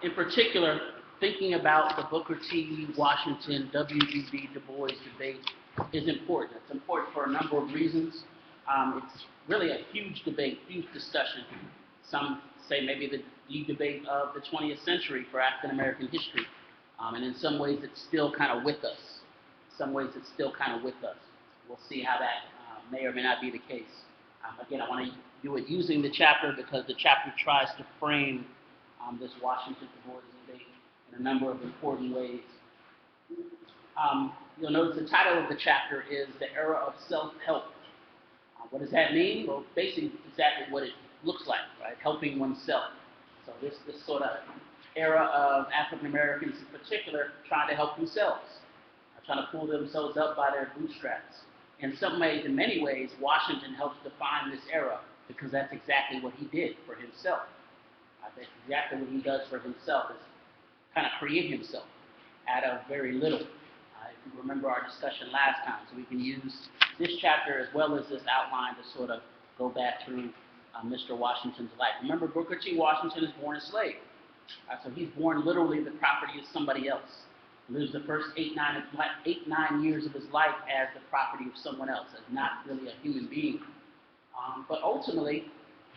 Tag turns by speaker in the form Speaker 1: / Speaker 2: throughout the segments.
Speaker 1: In particular, thinking about the Booker T. Washington W.E.B. Du Bois debate is important. It's important for a number of reasons. It's really a huge debate, huge discussion. Some say maybe the debate of the 20th century for African American history. And in some ways, it's still kind of with us. In some ways, it's still kind of with us. We'll see how that may or may not be the case. Again, I want to do it using the chapter because the chapter tries to frame this Washington Du Bois debate in a number of important ways. You'll notice the title of the chapter is The Era of Self-Help. What does that mean? Well, basically exactly what it looks like, right? Helping oneself. So this sort of era of African Americans in particular trying to help themselves, trying to pull themselves up by their bootstraps. In some ways, in many ways, Washington helps define this era because that's exactly what he did for himself. That's exactly what he does for himself is kind of create himself out of very little. If you remember our discussion last time, so we can use this chapter as well as this outline to sort of go back through Mr. Washington's life. Remember, Booker T. Washington is born a slave. So he's born literally the property of somebody else. He lives the first 9 years of his life as the property of someone else, as not really a human being. But ultimately,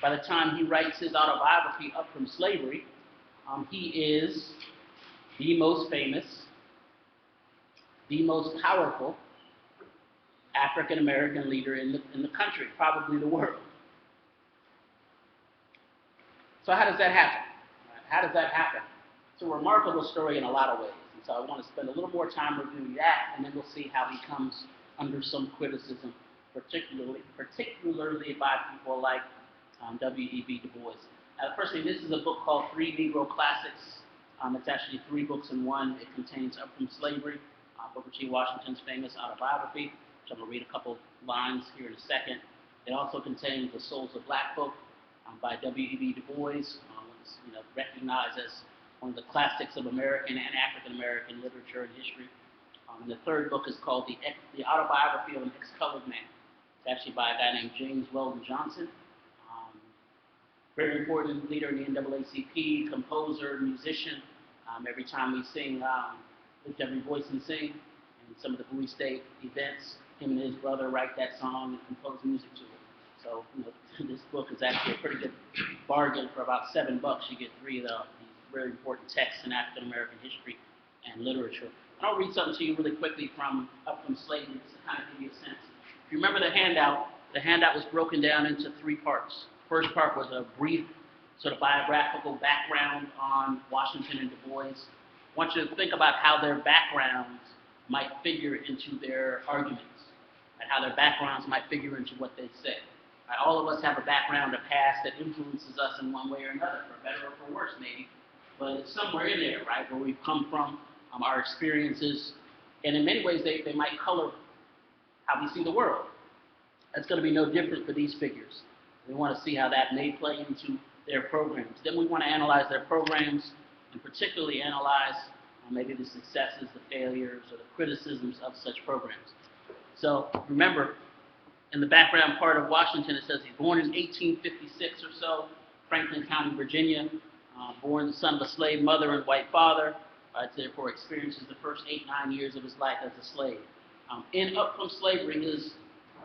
Speaker 1: by the time he writes his autobiography, Up from Slavery, he is the most famous, the most powerful African American leader in the country, probably the world. So how does that happen? How does that happen? It's a remarkable story in a lot of ways. And so I want to spend a little more time reviewing that, and then we'll see how he comes under some criticism, particularly by people like W.E.B. Du Bois. Firstly, this is a book called Three Negro Classics. It's actually 3 books in one. It contains Up from Slavery, Booker T. Washington's famous autobiography, which I'm going to read a couple lines here in a second. It also contains The Souls of Black Folk by W.E.B. Du Bois, recognized as one of the classics of American and African American literature and history. And the third book is called The Autobiography of an Ex-Colored Man. It's actually by a guy named James Weldon Johnson. Very important leader in the NAACP, composer, musician. Every time we sing, lift every voice and sing, and some of the Bowie State events, him and his brother write that song and compose music to it. So, this book is actually a pretty good bargain for about $7. You get 3 of these very important texts in African American history and literature. And I'll read something to you really quickly from Up from Slavery, just to kind of give you a sense. If you remember the handout was broken down into 3 parts. First part was a brief sort of biographical background on Washington and Du Bois. I want you to think about how their backgrounds might figure into their arguments, and how their backgrounds might figure into what they say. Right? All of us have a background, a past that influences us in one way or another, for better or for worse maybe, but it's somewhere in there, right, where we've come from, our experiences, and in many ways they might color how we see the world. That's going to be no different for these figures. We want to see how that may play into their programs. Then we want to analyze their programs and particularly analyze maybe the successes, the failures, or the criticisms of such programs. So remember, in the background part of Washington, it says he's born in 1856 or so, Franklin County, Virginia, born the son of a slave mother and white father, therefore experiences the first 8-9 years of his life as a slave. In Up from Slavery, his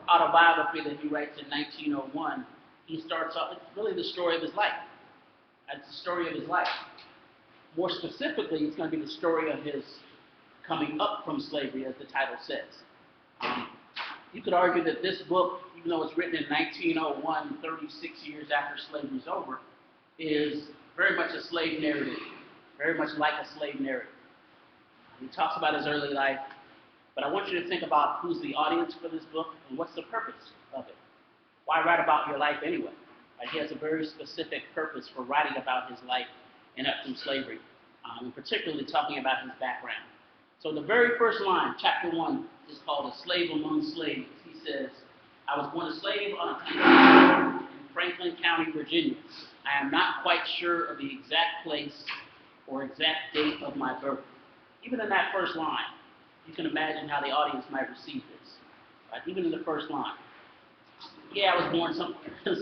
Speaker 1: autobiography that he writes in 1901, he starts off, it's really the story of his life. It's the story of his life. More specifically, it's going to be the story of his coming up from slavery, as the title says. You could argue that this book, even though it's written in 1901, 36 years after slavery is over, is very much a slave narrative, very much like a slave narrative. He talks about his early life, but I want you to think about who's the audience for this book and what's the purpose of it. Why write about your life anyway? Right? He has a very specific purpose for writing about his life and Up from Slavery, and particularly talking about his background. So the very first line, chapter 1, is called A Slave Among Slaves. He says, I was born a slave on a plantation in Franklin County, Virginia. I am not quite sure of the exact place or exact date of my birth. Even in that first line, you can imagine how the audience might receive this. Right? Even in the first line. Yeah, I was born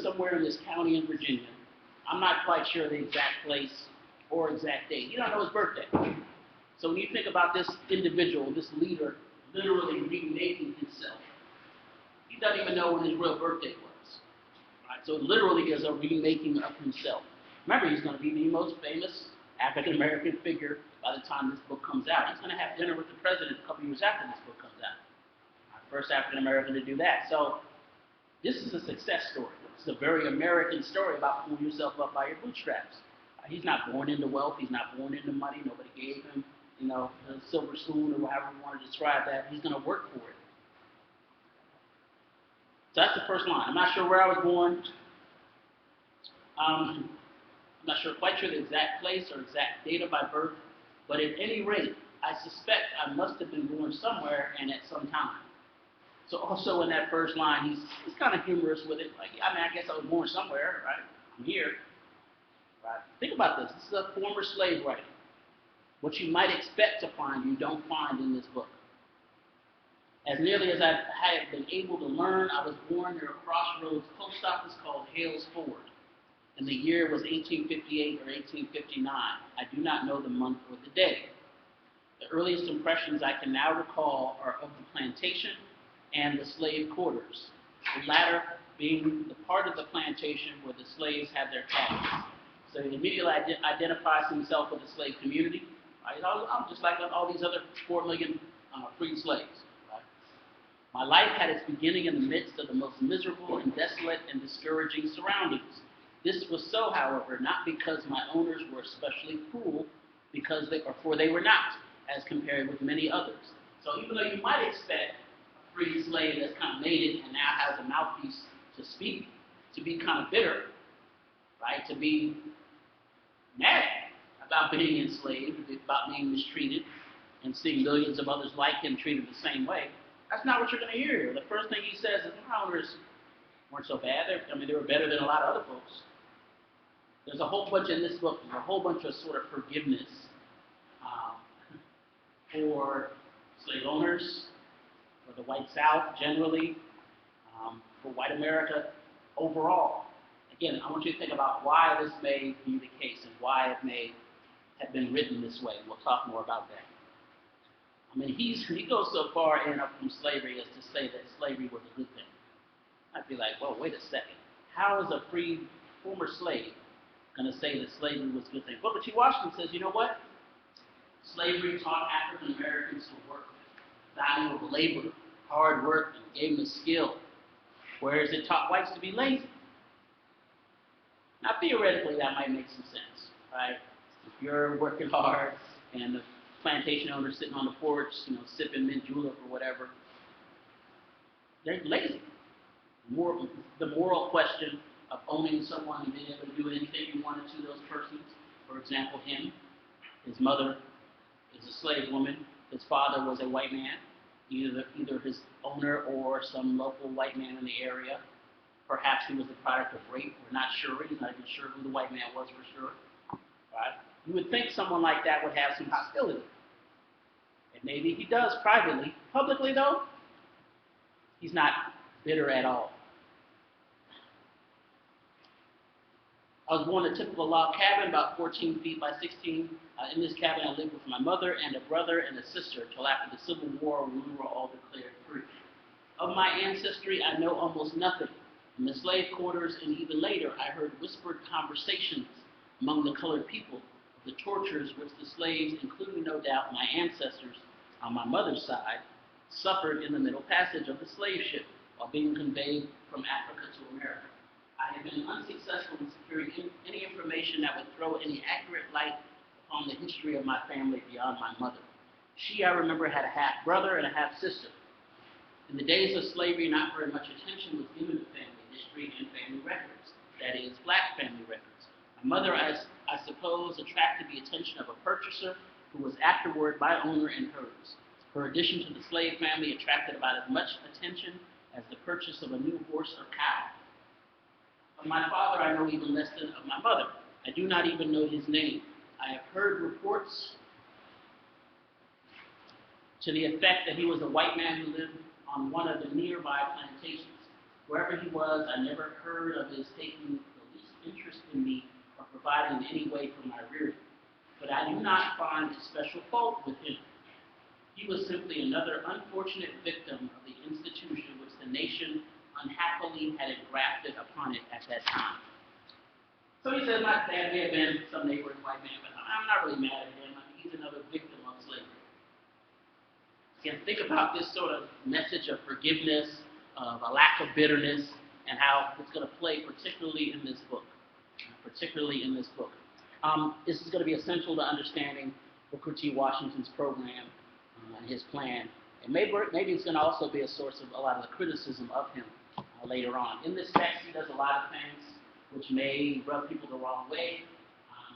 Speaker 1: somewhere in this county in Virginia. I'm not quite sure of the exact place or exact date. You don't know his birthday. So when you think about this individual, this leader, literally remaking himself, he doesn't even know when his real birthday was. Right? So it literally is a remaking of himself. Remember, he's going to be the most famous African American figure by the time this book comes out. He's going to have dinner with the president a couple years after this book comes out. First African American to do that. So this is a success story. It's a very American story about pulling yourself up by your bootstraps. He's not born into wealth. He's not born into money. Nobody gave him, a silver spoon or however you want to describe that. He's going to work for it. So that's the first line. I'm not sure where I was born. I'm not quite sure the exact place or exact date of my birth, but at any rate, I suspect I must have been born somewhere and at some time. So also in that first line, he's kind of humorous with it. Like, I guess I was born somewhere, right? I'm here. Right? Think about this. This is a former slave writing. What you might expect to find, you don't find in this book. As nearly as I have been able to learn, I was born near a crossroads post office called Hales Ford. And the year was 1858 or 1859. I do not know the month or the day. The earliest impressions I can now recall are of the plantation and the slave quarters, the latter being the part of the plantation where the slaves had their cabins. So he immediately identifies himself with the slave community. Right? I'm just like all these other 4 million freed slaves. Right? My life had its beginning in the midst of the most miserable and desolate and discouraging surroundings. This was so, however, not because my owners were especially cruel, for they were not, as compared with many others. So even though you might expect a freed slave that's kind of made it and now has a mouthpiece to speak, to be kind of bitter, right? To be mad about being enslaved, about being mistreated, and seeing millions of others like him treated the same way. That's not what you're going to hear here. The first thing he says is, my owners weren't so bad. They were better than a lot of other folks. There's a whole bunch in this book, there's a whole bunch of sort of forgiveness for slave owners, for the white South generally, for white America overall. Again, I want you to think about why this may be the case and why it may have been written this way. We'll talk more about that. He goes so far in up from slavery as to say that slavery was a good thing. I'd be like, whoa, wait a second. How is a free former slave going to say that slavery was a good thing? Booker T. Washington says, you know what? Slavery taught African Americans to work, value of labor, hard work, and gave them a skill, whereas it taught whites to be lazy. Now, theoretically, that might make some sense, right? If you're working hard and the plantation owner sitting on the porch, sipping mint julep or whatever, they're lazy. The moral question of owning someone and being able to do anything you wanted to those persons, for example, him, his mother is a slave woman, his father was a white man, either his owner or some local white man in the area. Perhaps he was the product of rape. We're not sure. He's not even sure who the white man was for sure. Right? You would think someone like that would have some hostility. And maybe he does privately. Publicly, though, he's not bitter at all. I was born in a typical log cabin, about 14 feet by 16. In this cabin, I lived with my mother and a brother and a sister until after the Civil War, when we were all declared free. Of my ancestry, I know almost nothing. In the slave quarters and even later, I heard whispered conversations among the colored people of the tortures which the slaves, including no doubt my ancestors on my mother's side, suffered in the Middle Passage of the slave ship while being conveyed from Africa to America. I have been unsuccessful in securing any information that would throw any accurate light upon the history of my family beyond my mother. She, I remember, had a half-brother and a half-sister. In the days of slavery, not very much attention was given to family history and family records, that is, black family records. My mother, I suppose, attracted the attention of a purchaser who was afterward my owner and hers. Her addition to the slave family attracted about as much attention as the purchase of a new horse or cow. Of my father, I know even less than of my mother. I do not even know his name. I have heard reports to the effect that he was a white man who lived on one of the nearby plantations. Wherever he was, I never heard of his taking the least interest in me or providing in any way for my rearing. but I do not find a special fault with him. He was simply another unfortunate victim of the institution which the nation unhappily had engrafted upon it at that time. So he says, my dad may have been some neighborhood white man, but I'm not really mad at him. I mean, he's another victim of slavery. Again, think about this sort of message of forgiveness, of a lack of bitterness, and how it's going to play particularly in this book. This is going to be essential to understanding Booker T. Washington's program and his plan. And maybe it's going to also be a source of a lot of the criticism of him later on. In this text, he does a lot of things which may rub people the wrong way.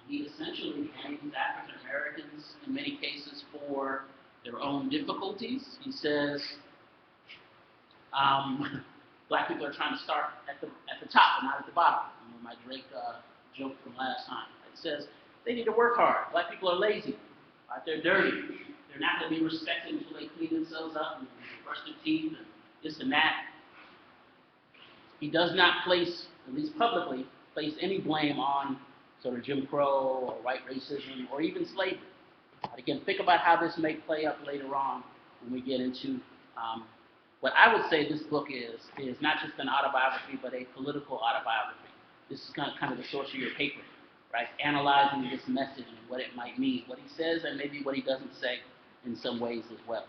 Speaker 1: He essentially blames African Americans in many cases for their own difficulties. He says black people are trying to start at the top and not at the bottom. My Drake joke from last time. It says they need to work hard. Black people are lazy. Right? They're dirty. They're not going to be respected until they clean themselves up and brush their teeth and this and that. He does not place, at least publicly, any blame on sort of Jim Crow or white racism or even slavery. Again, think about how this may play up later on when we get into what I would say this book is not just an autobiography, but a political autobiography. This is kind of the source of your paper, right? Analyzing this message and what it might mean, what he says and maybe what he doesn't say in some ways as well.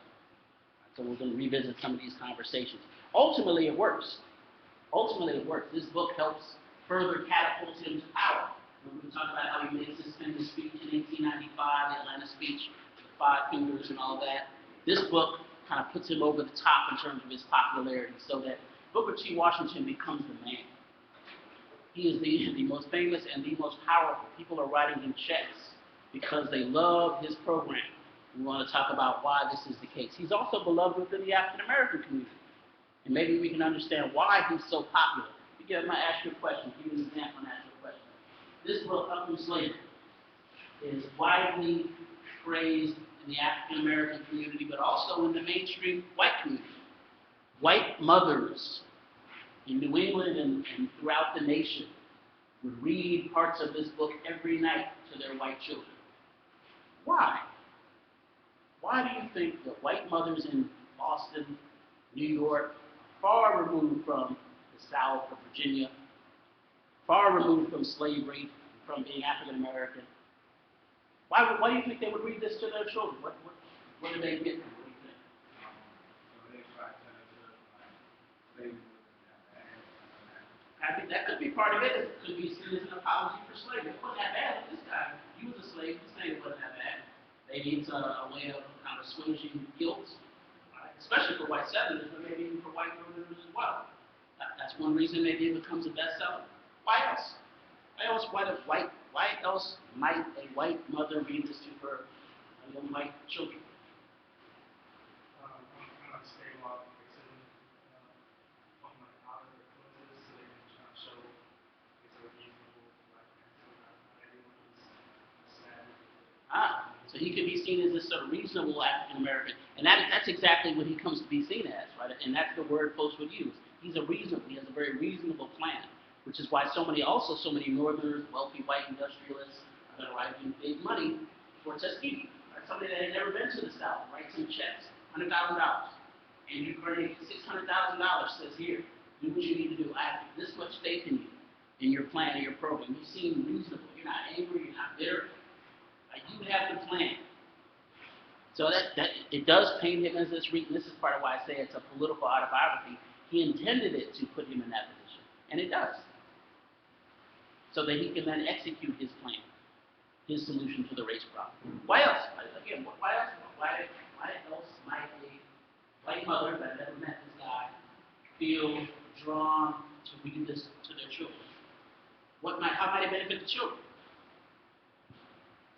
Speaker 1: So we're going to revisit some of these conversations. Ultimately, it works. This book helps further catapult him to power. When we talk about how he makes his famous speech in 1895, the Atlanta speech, the 5 fingers and all that, this book kind of puts him over the top in terms of his popularity so that Booker T. Washington becomes the man. He is the most famous and the most powerful. People are writing him checks because they love his program. We want to talk about why this is the case. He's also beloved within the African American community. And maybe we can understand why he's so popular. Again, I'm going to ask you a question, give you an example and ask you a question. This book, Up Through Slavery, is widely praised in the African American community, but also in the mainstream white community. White mothers in New England and throughout the nation would read parts of this book every night to their white children. Why? Why do you think that white mothers in Boston, New York, far removed from the South of Virginia, far removed from slavery, from being African American, why do you think they would read this to their children? What do they get from it? What do you think? I think that could be part of it. It could be seen as an apology for slavery. It wasn't that bad with this guy. He was a slave. This thing wasn't that bad. Maybe it's a way of kind of assuaging guilt, right? Especially for white Southerners, but maybe even for white Northerners as well. That's one reason maybe it becomes a bestseller. Why else? Why else might a white mother read this to her young white children? So he could be seen as this sort of reasonable African American, and that's exactly what he comes to be seen as, right? And that's the word folks would use. He has a very reasonable plan, which is why so many Northerners, wealthy white industrialists, are writing big money for Tuskegee. Right? Somebody that had never been to the South writes some checks, $100,000, and you earn $600,000. Says here, do what you need to do. I have this much faith in you, in your plan, in your program. You seem reasonable. You're not angry. You're not bitter. You have the plan. So that it does paint him as this reason. This is part of why I say it's a political autobiography. He intended it to put him in that position, and it does. So that he can then execute his plan, his solution to the race problem. Why else? Again, why else might a white mother that never met this guy feel drawn to read this to their children? How might it benefit the children?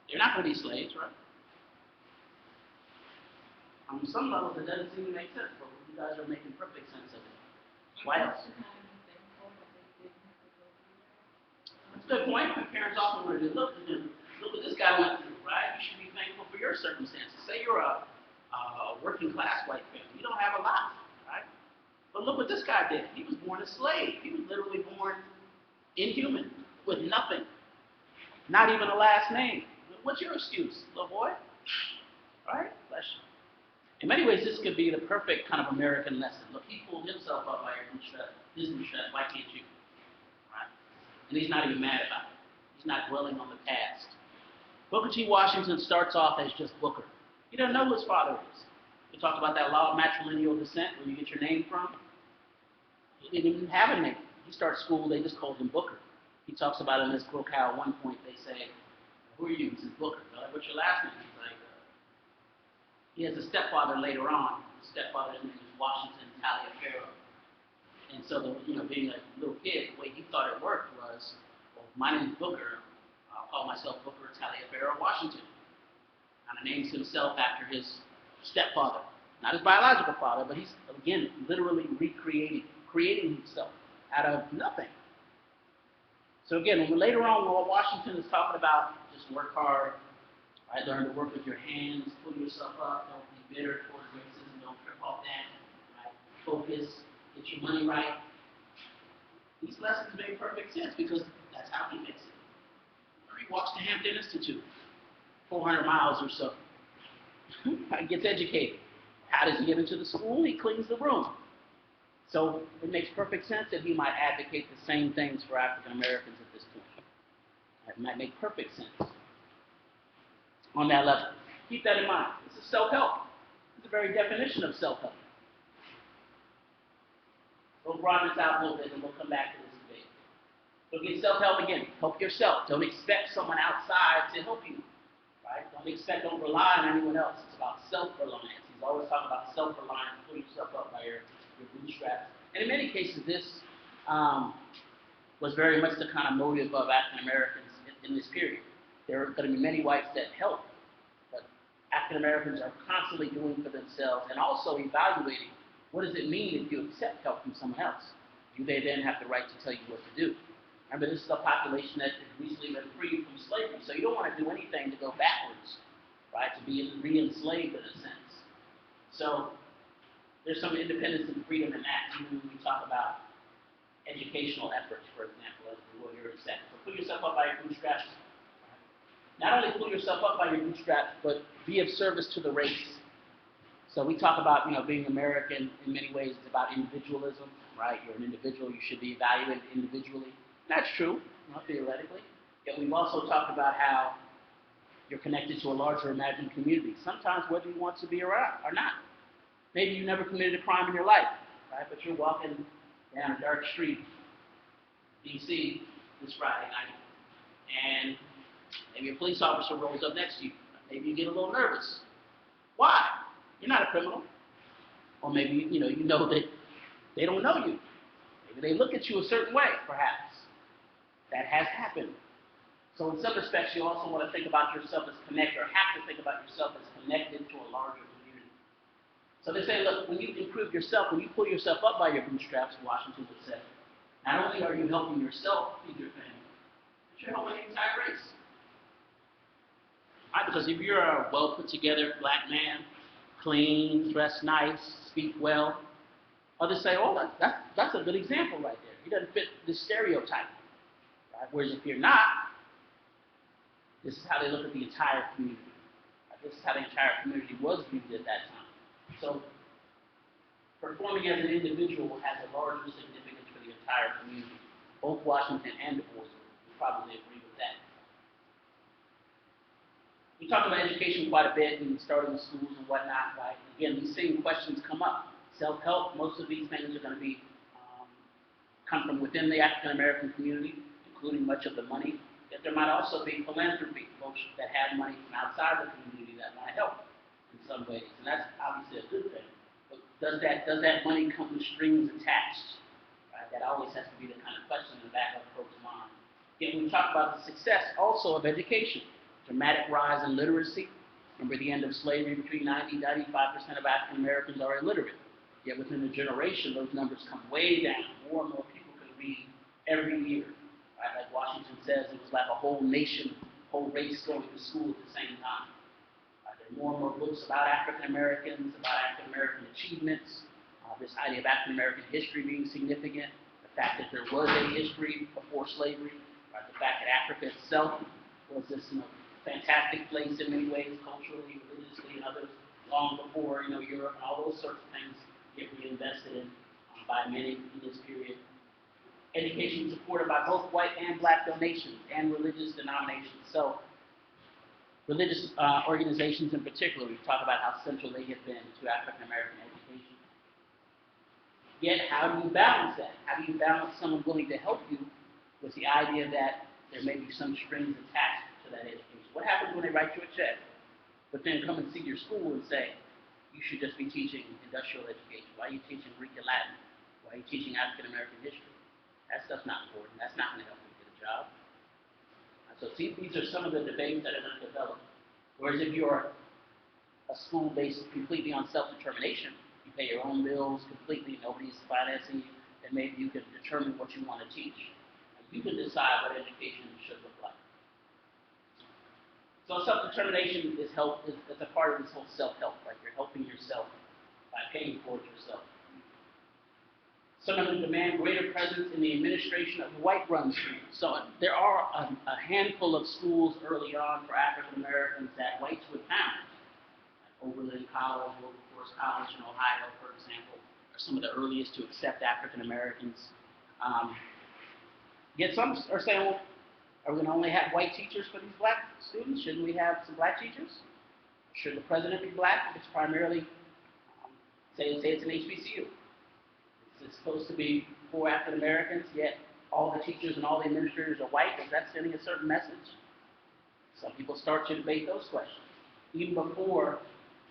Speaker 1: They're not going to be slaves, right? On some levels, it doesn't seem to make sense, but you guys are making perfect sense of it. Why else? That's a good point. My parents often wanted to look what this guy went through, right? You should be thankful for your circumstances. Say you're a working class white family. You don't have a lot, right? But look what this guy did. He was born a slave. He was literally born inhuman, with nothing. Not even a last name. What's your excuse, little boy? All right? Bless you. In many ways, this could be the perfect kind of American lesson. Look, he pulled himself up by his bootstrap. Why can't you? Right? And he's not even mad about it. He's not dwelling on the past. Booker T. Washington starts off as just Booker. He doesn't know who his father is. We talked about that law of matrilineal descent, where you get your name from. He didn't even have a name. He starts school, they just called him Booker. He talks about it in this book how at one point they say, who are you? He says, Booker. They're like, what's your last name? He's like, he has a stepfather later on. His stepfather's name is Washington Taliaferro. And so, being a little kid, the way he thought it worked was, well, my name's Booker. I'll call myself Booker Taliaferro Washington. And he names himself after his stepfather. Not his biological father, but he's, again, literally creating himself out of nothing. So again, later on, while Washington is talking about just work hard, right? Learn to work with your hands, pull yourself up, don't be bitter towards racism, don't trip off that, right? Focus, get your money right. These lessons make perfect sense because that's how he makes it. He walks to Hampton Institute, 400 miles or so. He gets educated. How does he get into the school? He cleans the room. So it makes perfect sense that he might advocate the same things for African Americans at this point. It might make perfect sense on that level. Keep that in mind. This is self-help. This is the very definition of self-help. We'll broaden this out a little bit and we'll come back to this debate. So again, self-help again. Help yourself. Don't expect someone outside to help you. Right? Don't rely on anyone else. It's about self-reliance. He's always talking about self-reliance. Pull yourself up by your bootstraps. And in many cases, this was very much the kind of motive of African Americans in this period. There are going to be many whites that help, but African Americans are constantly doing for themselves and also evaluating what does it mean if you accept help from someone else. Do they then have the right to tell you what to do? Remember, this is a population that has recently been freed from slavery, so you don't want to do anything to go backwards, right? To be re-enslaved in a sense. So there's some independence and freedom in that. Even when we talk about educational efforts, for example, as we will here in a second. So pull yourself up by your bootstraps. Not only pull yourself up by your bootstraps, but be of service to the race. So we talk about, being American in many ways is about individualism, right? You're an individual, you should be evaluated individually. That's true, theoretically. Yet we've also talked about how you're connected to a larger imagined community, sometimes whether you want to be around or not. Maybe you never committed a crime in your life, right? But you're walking down a dark street, D.C., this Friday night, and maybe a police officer rolls up next to you. Maybe you get a little nervous. Why? You're not a criminal. Or maybe, you know that they don't know you. Maybe they look at you a certain way, perhaps. That has happened. So in some respects, you also want to think about yourself as connected, or have to think about yourself as connected to a larger community. So they say, look, when you improve yourself, when you pull yourself up by your bootstraps, Washington would say, not only are you helping yourself feed your family, but you're helping the entire race. Right? Because if you're a well put together black man, clean, dressed nice, speak well, others say, oh, that's a good example right there. He doesn't fit this stereotype. Right? Whereas if you're not, this is how they look at the entire community. Right? This is how the entire community was viewed at that time. So performing as an individual has a larger significance for the entire community. Both Washington and Du Bois would probably agree with that. We talked about education quite a bit and starting the schools and whatnot, right? Again, these same questions come up. Self-help, most of these things are going to be come from within the African American community, including much of the money. Yet there might also be philanthropy, folks that have money from outside the community that might help in some ways, and that's obviously a good thing. But does that money come with strings attached? Right? That always has to be the kind of question in the back of folks' mind. Yet when we talk about the success also of education, dramatic rise in literacy. Remember the end of slavery, between 90-95% of African Americans are illiterate. Yet within a generation, those numbers come way down. More and more people can read every year. Right? Like Washington says, it was like a whole nation, whole race going to school at the same time. Right? There are more and more books about African Americans, about African American achievements, this idea of African American history being significant, the fact that there was a history before slavery, right? The fact that Africa itself was this fantastic place in many ways, culturally, religiously, and others, long before Europe and all those sorts of things get reinvested in by many in this period. Education supported by both white and black donations and religious denominations. So religious organizations in particular, we've talked about how central they have been to African American education. Yet, how do you balance that? How do you balance someone willing to help you with the idea that there may be some strings attached to that education? What happens when they write you a check, but then come and see your school and say, you should just be teaching industrial education? Why are you teaching Greek and Latin? Why are you teaching African American history? That stuff's not important. That's not going to help you get a job. So see, these are some of the debates that are going to develop. Whereas if you're a school based completely on self-determination, you pay your own bills completely, nobody's financing you, and maybe you can determine what you want to teach. You can decide what education should look like. So self-determination is a part of this whole self-help, right? You're helping yourself by paying for it yourself. Some of them demand greater presence in the administration of white-run schools. So there are a handful of schools early on for African Americans that whites would found. Like Oberlin College, Wilberforce College in Ohio, for example, are some of the earliest to accept African Americans. Yet some are saying, well, are we going to only have white teachers for these black students? Shouldn't we have some black teachers? Should the president be black? It's primarily, say it's an HBCU. It's supposed to be for African Americans, yet all the teachers and all the administrators are white. Is that sending a certain message? Some people start to debate those questions. Even before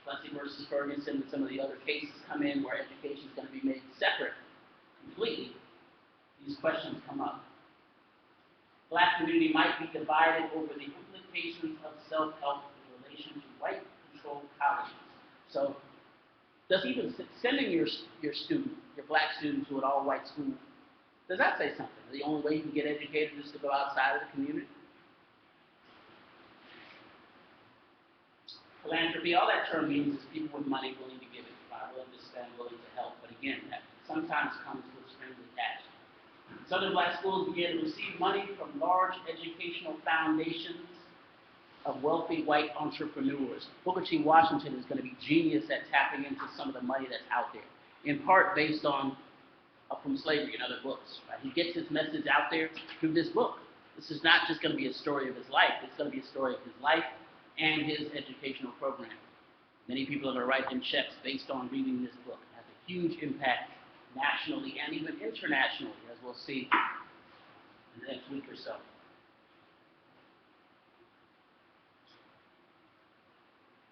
Speaker 1: Plessy versus Ferguson and some of the other cases come in where education is going to be made separate completely, these questions come up. Black community might be divided over the implications of self-help in relation to white-controlled colleges. So, does even sending your black student to an all-white school, does that say something? The only way you can get educated is to go outside of the community? Philanthropy, all that term means is people with money willing to give it, willing to spend, willing to help. But again, that sometimes comes with strings attached. Southern black schools began to receive money from large educational foundations of wealthy white entrepreneurs. Booker T. Washington is going to be genius at tapping into some of the money that's out there, in part based on From Slavery and other books. Right? He gets his message out there through this book. This is not just going to be a story of his life. It's going to be a story of his life and his educational program. Many people are going to write him checks based on reading this book. It has a huge impact nationally and even internationally, as we'll see in the next week or so.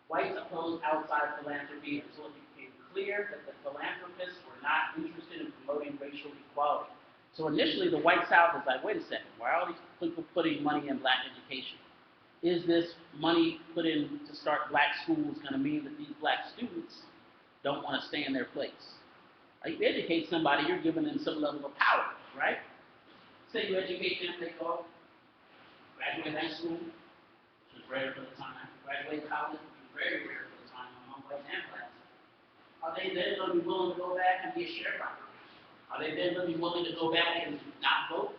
Speaker 1: Whites opposed outside philanthropy until it became clear that the philanthropists were not interested in promoting racial equality. So initially, the white South is like, wait a second, why are all these people putting money in black education? Is this money put in to start black schools going to mean that these black students don't want to stay in their place? Like, if you educate somebody, you're giving them some level of power, right? Say you educate them, they go, graduate high school, which is rare for the time, graduate college, very rare for the time among whites and blacks. Are they then going to be willing to go back and be a sharecropper? Are they then going to be willing to go back and not vote?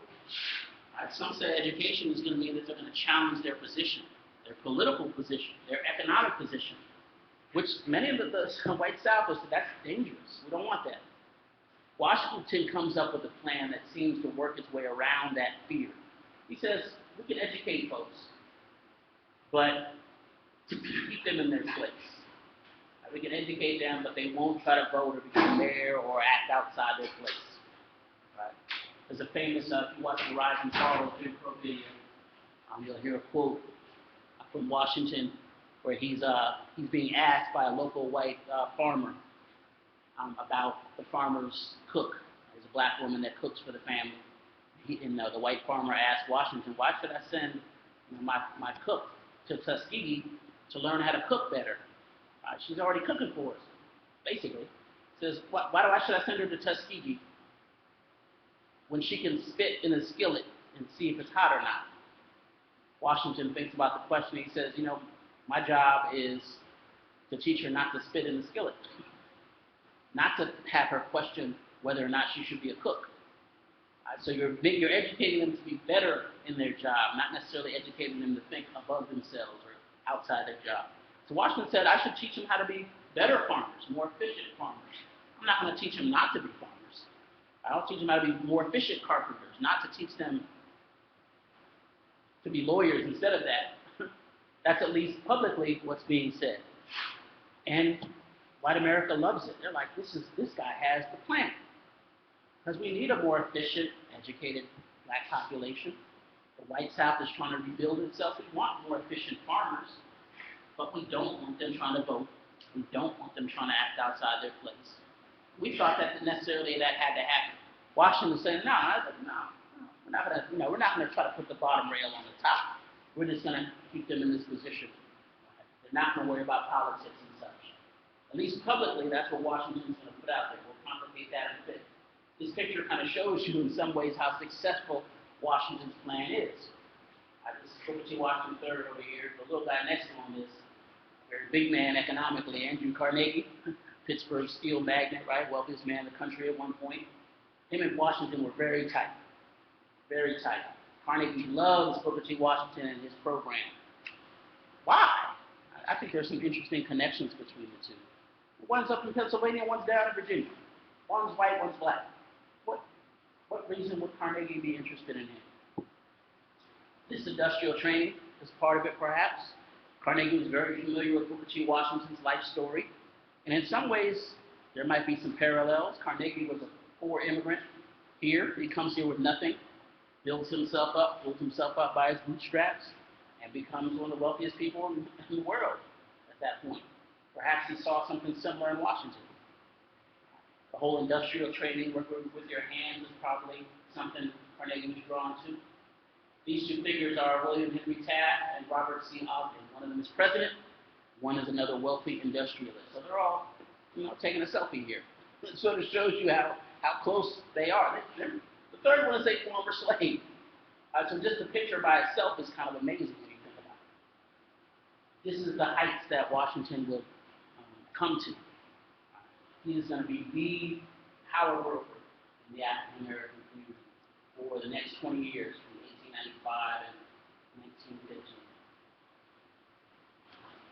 Speaker 1: Some say education is going to mean that they're going to challenge their position, their political position, their economic position, which many of the white Southers said, that's dangerous. We don't want that. Washington comes up with a plan that seems to work its way around that fear. He says, we can educate folks, but to keep them in their place. We can educate them, but they won't try to vote or become mayor or act outside their place. Right? There's a famous, if you watch the Rise and Fall of Jim Crow video, you'll hear a quote from Washington where he's being asked by a local white farmer about the farmer's cook. There's a black woman that cooks for the family. The white farmer asked Washington, why should I send my cook to Tuskegee to learn how to cook better? She's already cooking for us, basically. Says, why should I send her to Tuskegee when she can spit in a skillet and see if it's hot or not? Washington thinks about the question. He says, my job is to teach her not to spit in the skillet, not to have her question whether or not she should be a cook. So you're educating them to be better in their job, not necessarily educating them to think above themselves or outside their job. So Washington said, I should teach them how to be better farmers, more efficient farmers. I'm not going to teach them not to be farmers. I'll teach them how to be more efficient carpenters, not to teach them to be lawyers instead of that. That's at least publicly what's being said. And white America loves it. They're like, this guy has the plan. Because we need a more efficient, educated black population. The white South is trying to rebuild itself. We want more efficient farmers, but we don't want them trying to vote. We don't want them trying to act outside their place. We thought that necessarily that had to happen. Washington was saying, no, we're not going to try to put the bottom rail on the top. We're just going to keep them in this position. They're not going to worry about politics and such. At least publicly, that's what Washington's going to put out there. We'll complicate that in a bit. This picture kind of shows you in some ways how successful Washington's plan is. This is Booker T. Washington III over here. The little guy next to him is a very big man economically, Andrew Carnegie, Pittsburgh steel magnate, right? Wealthiest man in the country at one point. Him and Washington were very tight. Very tight. Carnegie loves Booker T. Washington and his program. Why? I think there's some interesting connections between the two. One's up in Pennsylvania, one's down in Virginia. One's white, one's black. What reason would Carnegie be interested in him? This industrial training is part of it, perhaps. Carnegie was very familiar with Booker T. Washington's life story. And in some ways, there might be some parallels. Carnegie was a poor immigrant here. He comes here with nothing, builds himself up, by his bootstraps, and becomes one of the wealthiest people in the world at that point. Perhaps he saw something similar in Washington. The whole industrial training, working with your hands, is probably something Carnegie was drawn to. These two figures are William Henry Taft and Robert C. Ogden. One of them is president, one is another wealthy industrialist. So they're all, taking a selfie here. It sort of shows you how close they are. The third one is a former slave. So just the picture by itself is kind of amazing when you think about it. This is the heights that Washington would come to. He is going to be the power broker in the African American community for the next 20 years, from 1895 and 1915.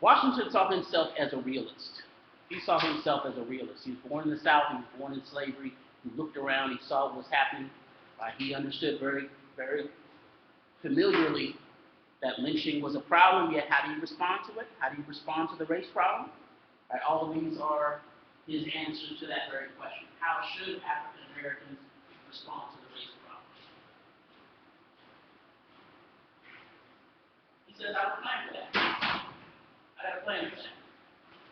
Speaker 1: Washington saw himself as a realist. He saw himself as a realist. He was born in the South. He was born in slavery. He looked around. He saw what was happening. He understood very, very familiarly that lynching was a problem, yet how do you respond to it? How do you respond to the race problem? All of these are his answers to that very question. How should African Americans respond to the race problem? He says, I have a plan for that. I have a plan for that.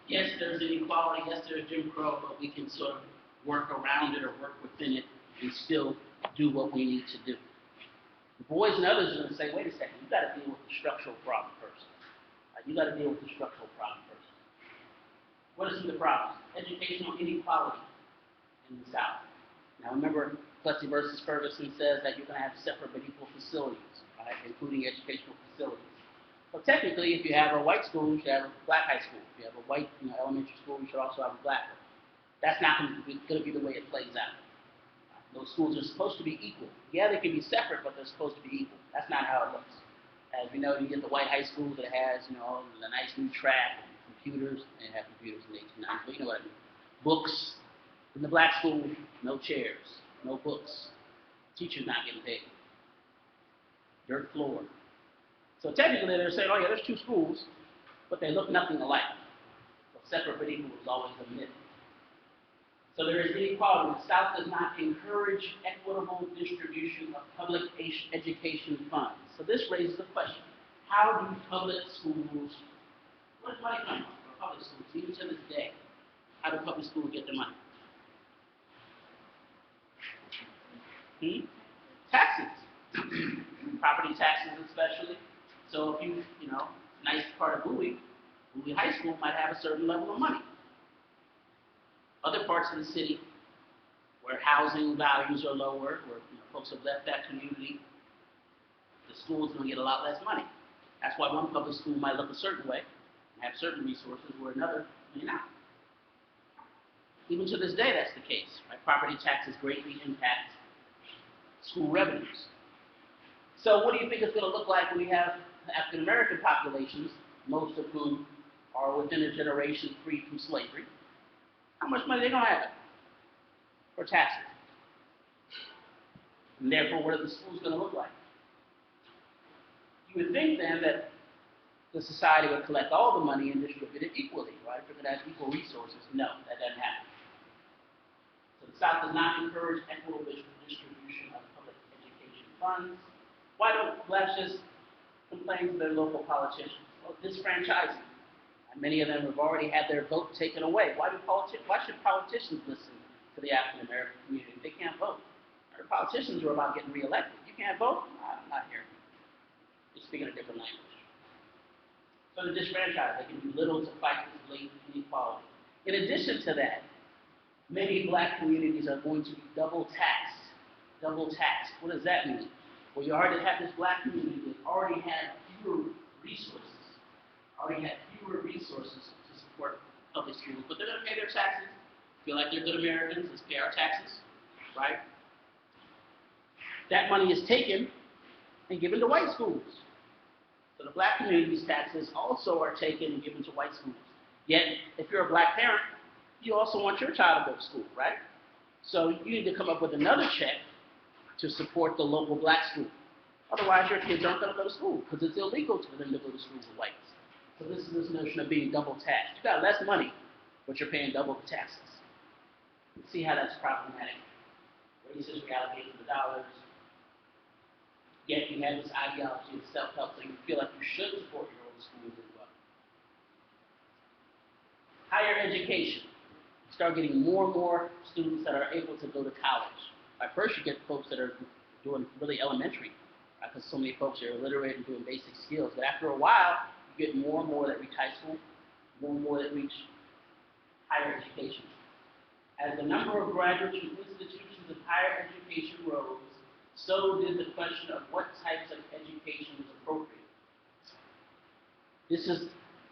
Speaker 1: Yes, there's inequality, yes, there's Jim Crow, but we can sort of work around it or work within it and still do what we need to do. The Bois and others are going to say, wait a second, you've got to deal with the structural problem first. You've got to deal with the structural problem first. What are some of the problems? Educational inequality in the South. Now remember, Plessy versus Ferguson says that you're going to have separate but equal facilities, right, including educational facilities. So technically, if you have a white school, you should have a black high school. If you have a white elementary school, you should also have a black one. That's not going to be the way it plays out. Those schools are supposed to be equal. Yeah, they can be separate, but they're supposed to be equal. That's not how it looks. As we know, you get the white high school that has, all the nice new track and computers. They have computers in the 1890s, but you know what I mean. Books. In the black school, no chairs, no books. Teachers not getting paid. Dirt floor. So technically, they're saying, oh yeah, there's two schools, but they look nothing alike. So separate but equal is always a myth. So there is inequality. The South does not encourage equitable distribution of public education funds. So this raises the question, how do public schools, where does money come from for public schools? Even to this day, how do public schools get their money? Taxes. Property taxes especially. So if you, nice part of Bowie High School might have a certain level of money. Other parts of the city where housing values are lower, where folks have left that community, the school's going to get a lot less money. That's why one public school might look a certain way and have certain resources where another may not. Even to this day, that's the case. Right? Property taxes greatly impact school revenues. So what do you think it's going to look like when we have African American populations, most of whom are within a generation freed from slavery? How much money are they going to have for taxes? And therefore, what are the schools going to look like? You would think then that the society would collect all the money and distribute it equally, right? Because it has equal resources. No, that doesn't happen. So the South does not encourage equitable distribution of public education funds. Why don't blacks just complain to their local politicians? Well, disfranchising. And many of them have already had their vote taken away. Why should politicians listen to the African American community? They can't vote. Our politicians are about getting reelected. You can't vote? I'm not here. You're speaking a different language. So the disfranchised, they can do little to fight this blatant inequality. In addition to that, many black communities are going to be double taxed. Double taxed. What does that mean? Well, you already have this black community that already had fewer resources. To support public schools, but they're going to pay their taxes. Feel like they're good Americans. Let's pay our taxes, right? That money is taken and given to white schools. So the black community's taxes also are taken and given to white schools. Yet, if you're a black parent, you also want your child to go to school, right? So you need to come up with another check to support the local black school. Otherwise, your kids aren't going to go to school because it's illegal for them to go to school with whites. So this is this notion of being double taxed. You got less money, but you're paying double the taxes. See how that's problematic. Racist reallocation of the dollars. Yet you have this ideology of self-help, so you feel like you should support your own schools as well. Higher education. You start getting more and more students that are able to go to college. At first, you get folks that are doing really elementary, because so many folks are illiterate and doing basic skills. But after a while, you get more and more that reach high school, more and more that reach higher education. As the number of graduates from institutions of higher education rose, so did the question of what types of education was appropriate. This is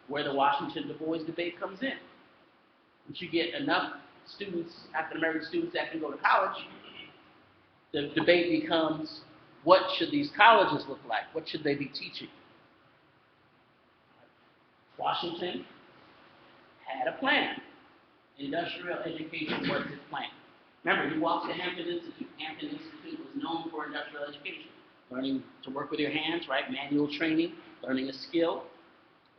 Speaker 1: where the Washington Du Bois debate comes in. Once you get enough students, African American students that can go to college, the debate becomes, what should these colleges look like? What should they be teaching? Washington had a plan. Industrial education was his plan. Remember, he walked to Hampton Institute. Hampton Institute was known for industrial education. Learning to work with your hands, right? Manual training, learning a skill.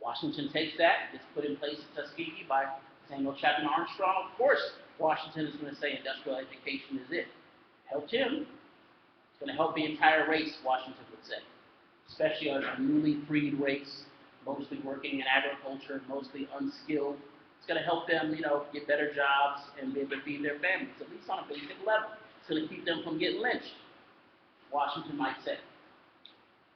Speaker 1: Washington takes that, gets put in place at Tuskegee by Samuel Chapman Armstrong. Of course, Washington is going to say industrial education is it. Helped him. It's going to help the entire race, Washington would say. Especially a newly freed race, mostly working in agriculture, mostly unskilled. It's going to help them, get better jobs and be able to feed their families, at least on a basic level. It's going to keep them from getting lynched, Washington might say.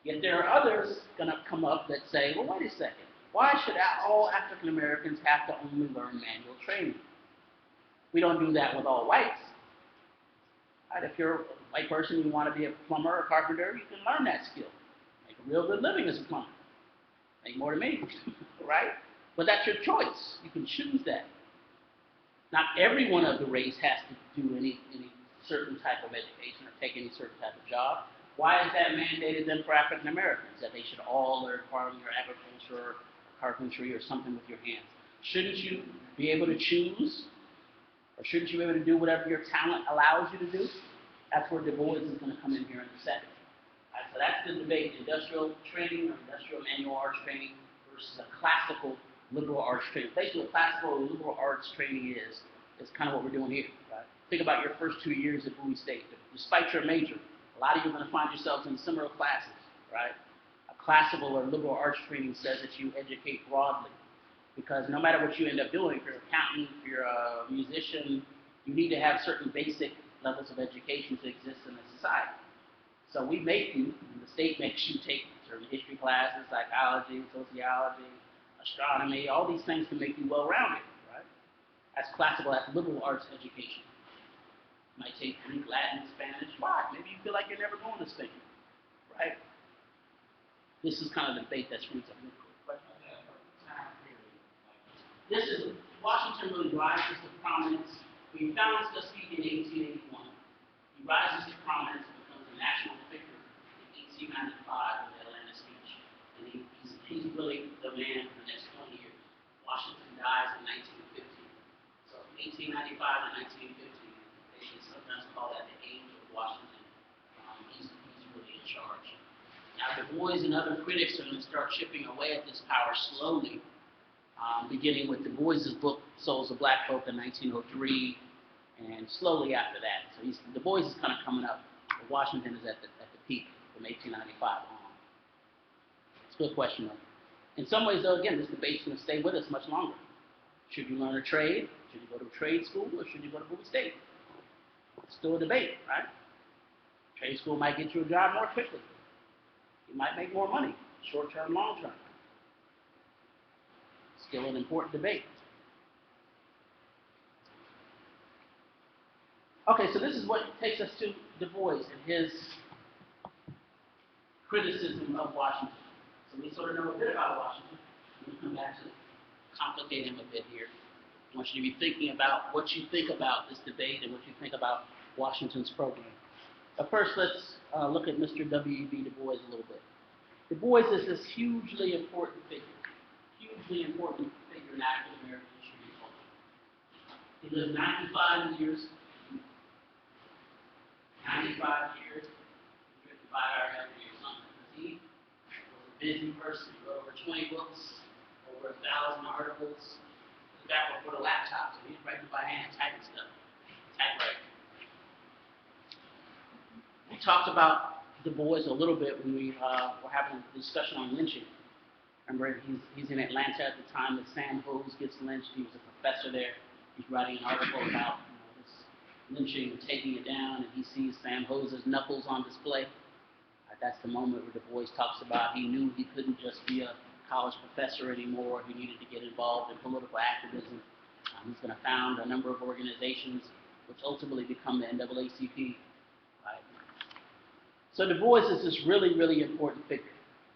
Speaker 1: Yet there are others going to come up that say, well, wait a second. Why should all African Americans have to only learn manual training? We don't do that with all whites. Right? If you're a white person and you want to be a plumber or carpenter, you can learn that skill. Make a real good living as a plumber. Make more than me, right? But that's your choice. You can choose that. Not every one of the race has to do any certain type of education or take any certain type of job. Why is that mandated then for African Americans, that they should all learn farming or agriculture or carpentry or something with your hands? Shouldn't you be able to choose? Or shouldn't you be able to do whatever your talent allows you to do? That's where Du Bois is going to come in here in a second. Right, so that's the debate, industrial training or industrial manual arts training versus a classical liberal arts training. Basically, what classical or liberal arts training is kind of what we're doing here. Right? Think about your first 2 years at Bowie State. Despite your major, a lot of you are going to find yourselves in similar classes, right? A classical or liberal arts training says that you educate broadly, because no matter what you end up doing, if you're an accountant, if you're a musician, you need to have certain basic levels of education to exist in a society. So we make you, the state makes you take certain history classes, psychology, sociology, astronomy, all these things can make you well-rounded, right? That's classical, that's liberal arts education. You might take Greek, Latin, Spanish. Why? Maybe you feel like you're never going to Spain, right? This is kind of the debate that's roots up. This is, Washington really rises to prominence. He founds Tuskegee in 1881. He rises to prominence and becomes a national figure in 1895 in the Atlanta speech. And he's really the man for the next 20 years. Washington dies in 1915. So from 1895 to 1915, they sometimes call that the age of Washington. He's really in charge. Now, Du Bois and other critics are going to start chipping away at this power slowly, beginning with Du Bois's book, Souls of Black Folk, in 1903, and slowly after that. So Du Bois is kind of coming up, but Washington is at the peak from 1895 on. It's a good question, though. In some ways, though, again, this debate's going to stay with us much longer. Should you learn a trade? Should you go to trade school, or should you go to Bowie State? It's still a debate, right? Trade school might get you a job more quickly. You might make more money, short-term, long-term. Still an important debate. Okay, so this is what takes us to Du Bois and his criticism of Washington. So we sort of know a bit about Washington. We'll come back to complicate him a bit here. I want you to be thinking about what you think about this debate and what you think about Washington's program. But first, let's look at Mr. W.E.B. Du Bois a little bit. Du Bois is this hugely important figure in African American history and culture. He lived 95 years. 95 years, written by our every or something. He was a busy person. He wrote over 20 books, over 1,000 articles. Back before the laptop, so he's writing by hand, typing stuff, typewriting. We talked about Du Bois a little bit when we were having a discussion on lynching. Remember, he's in Atlanta at the time that Sam Hose gets lynched. He was a professor there. He's writing an article about this lynching and taking it down, and he sees Sam Hose's knuckles on display. That's the moment where Du Bois talks about he knew he couldn't just be a college professor anymore. He needed to get involved in political activism. He's going to found a number of organizations which ultimately become the NAACP. Right? So Du Bois is this really, really important figure.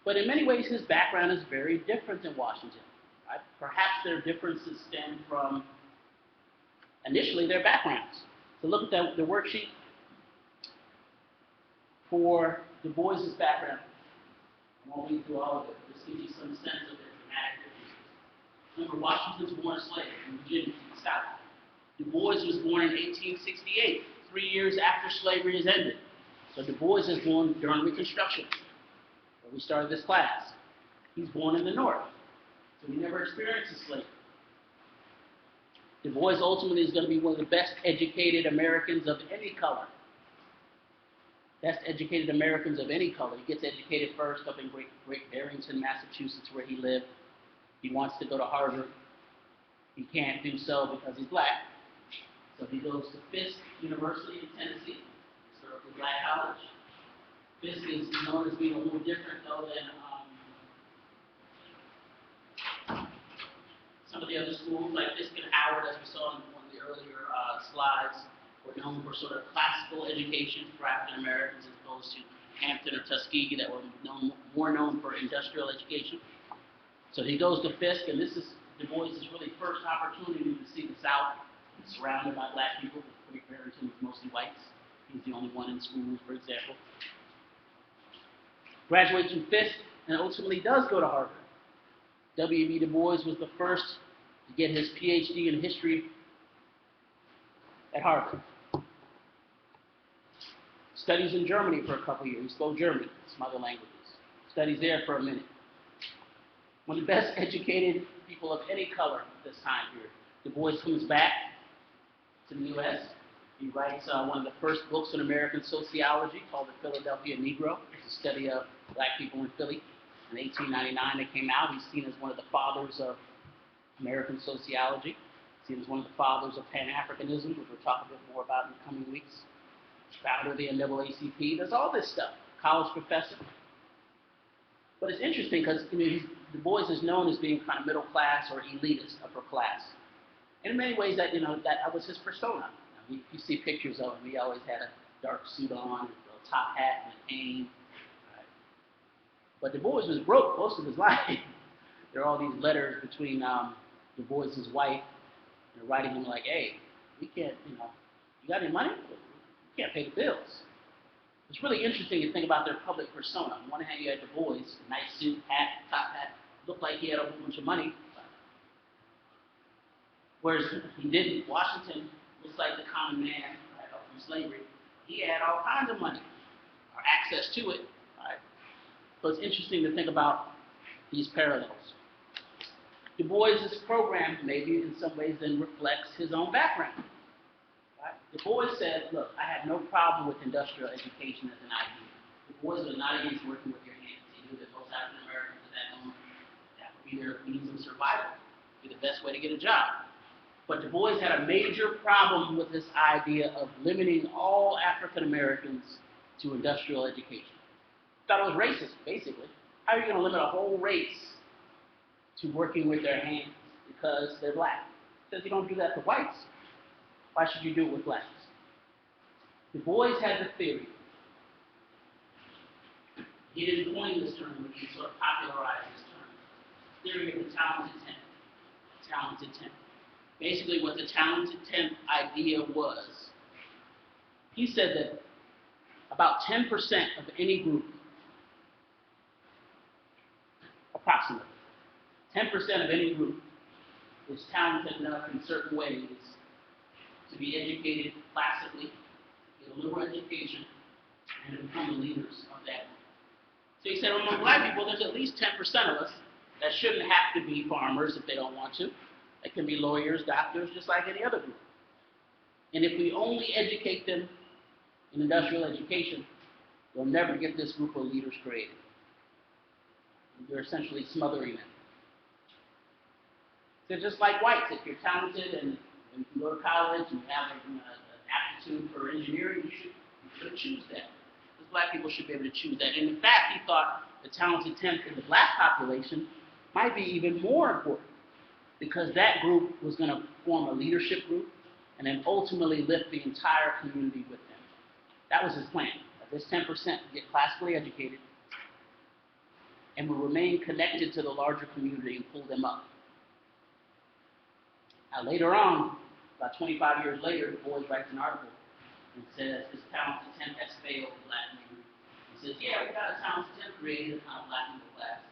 Speaker 1: But in many ways, his background is very different than Washington. Right? Perhaps their differences stem from, initially, their backgrounds. So look at the worksheet for Du Bois's background. I won't read through all of it. This gives you some sense of the dramatic differences. Remember, Washington was born a slave in Virginia, South. Du Bois was born in 1868, 3 years after slavery is ended. So Du Bois is born during Reconstruction, where we started this class. He's born in the North, so he never experienced slavery. Du Bois ultimately is going to be one of the best educated Americans of any color. Best educated Americans of any color. He gets educated first up in Great Barrington, Massachusetts, where he lived. He wants to go to Harvard. He can't do so because he's black. So he goes to Fisk University in Tennessee, historically black college. Fisk is known as being a little different, though, than some of the other schools, like Fisk and Howard, as we saw in one of the earlier slides, were known for sort of classical education for African Americans as opposed to Hampton or Tuskegee that were more known for industrial education. So he goes to Fisk, and this is Du Bois' really first opportunity to see the South surrounded by black people. Great Barrington was mostly whites. He's the only one in schools, for example. Graduates from Fisk and ultimately does go to Harvard. W.E.B. Du Bois was the first to get his PhD in history at Harvard. Studies in Germany for a couple of years. He spoke German, some other languages. Studies there for a minute. One of the best educated people of any color at this time period. Du Bois comes back to the U.S. He writes one of the first books on American sociology called The Philadelphia Negro. It's a study of black people in Philly. In 1899 it came out. He's seen as one of the fathers of American sociology. He's seen as one of the fathers of Pan-Africanism, which we'll talk a bit more about in the coming weeks. Founder of the NAACP, does all this stuff. College professor. But it's interesting because Du Bois is known as being kind of middle class or elitist, upper class. And in many ways, that was his persona. You see pictures of him. He always had a dark suit on, a top hat, and a cane. Right. But Du Bois was broke most of his life. There are all these letters between Du Bois' wife, writing him like, "Hey, we can't, you got any money? We can't pay the bills." It's really interesting to think about their public persona. On one hand, you had Du Bois, nice suit, hat, top hat, looked like he had a whole bunch of money. Whereas he didn't. Washington looks like the common man, right, up from slavery. He had all kinds of money, or access to it. Right? So it's interesting to think about these parallels. Du Bois' program maybe in some ways then reflects his own background. Right? Du Bois said, look, I have no problem with industrial education as an idea. Du Bois was not against working with your hands. He knew that most African Americans at that moment, that would be their means of survival, be the best way to get a job. But Du Bois had a major problem with this idea of limiting all African Americans to industrial education. He thought it was racist, basically. How are you going to limit a whole race to working with their hands because they're black? He says you don't do that to whites. Why should you do it with blacks? Du Bois had the theory. He didn't coin this term, but he sort of popularized this term. Theory of the talented tenth. Talented tenth. Basically, what the talented tenth idea was, he said that about 10% of any group, approximately, 10% of any group is talented enough in certain ways to be educated classically, get a liberal education, and to become the leaders of that group. So he said, among black people, there's at least 10% of us that shouldn't have to be farmers if they don't want to. They can be lawyers, doctors, just like any other group. And if we only educate them in industrial education, we'll never get this group of leaders created. You're essentially smothering them. So just like whites, if you're talented and you can go to college and you have an aptitude for engineering, you should choose that. Because black people should be able to choose that. And in fact, he thought the talented tenth in the black population might be even more important, because that group was going to form a leadership group and then ultimately lift the entire community with them. That was his plan, that this 10% would get classically educated and will remain connected to the larger community and pull them up. Now later on, about 25 years later, Du Bois writes an article and says this talented tenth has failed the black community. He says, yeah, we got a talented tenth created on a black people class.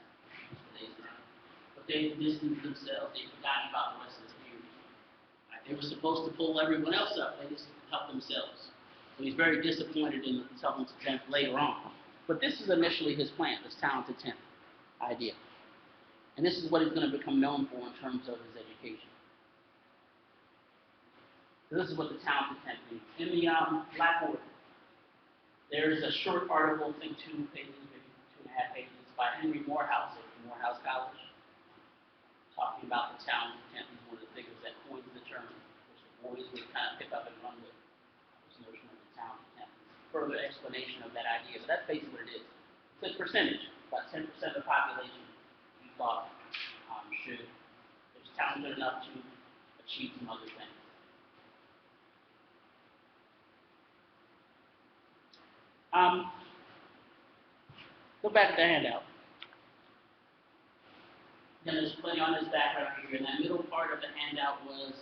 Speaker 1: But they distanced themselves. They forgot about the rest of the community. Right? They were supposed to pull everyone else up. They just helped themselves. So he's very disappointed in the talented tenth later on. But this is initially his plan, this talented tenth idea. And this is what he's going to become known for in terms of his education. So this is what the talented tenth means. In the Black Order, there's a short article, I think 2 pages, maybe 2.5 pages, by Henry Morehouse of Morehouse College, talking about the talented tenth. He's one of the figures that coins the term, which the boys would kind of pick up and run with, this notion of the talented tenth. Further explanation of that idea, but that's basically what it is. It's a percentage. About 10% of the population we thought is talented enough to achieve some other things. Go back to the handout. Then there's plenty on his background here. And that middle part of the handout was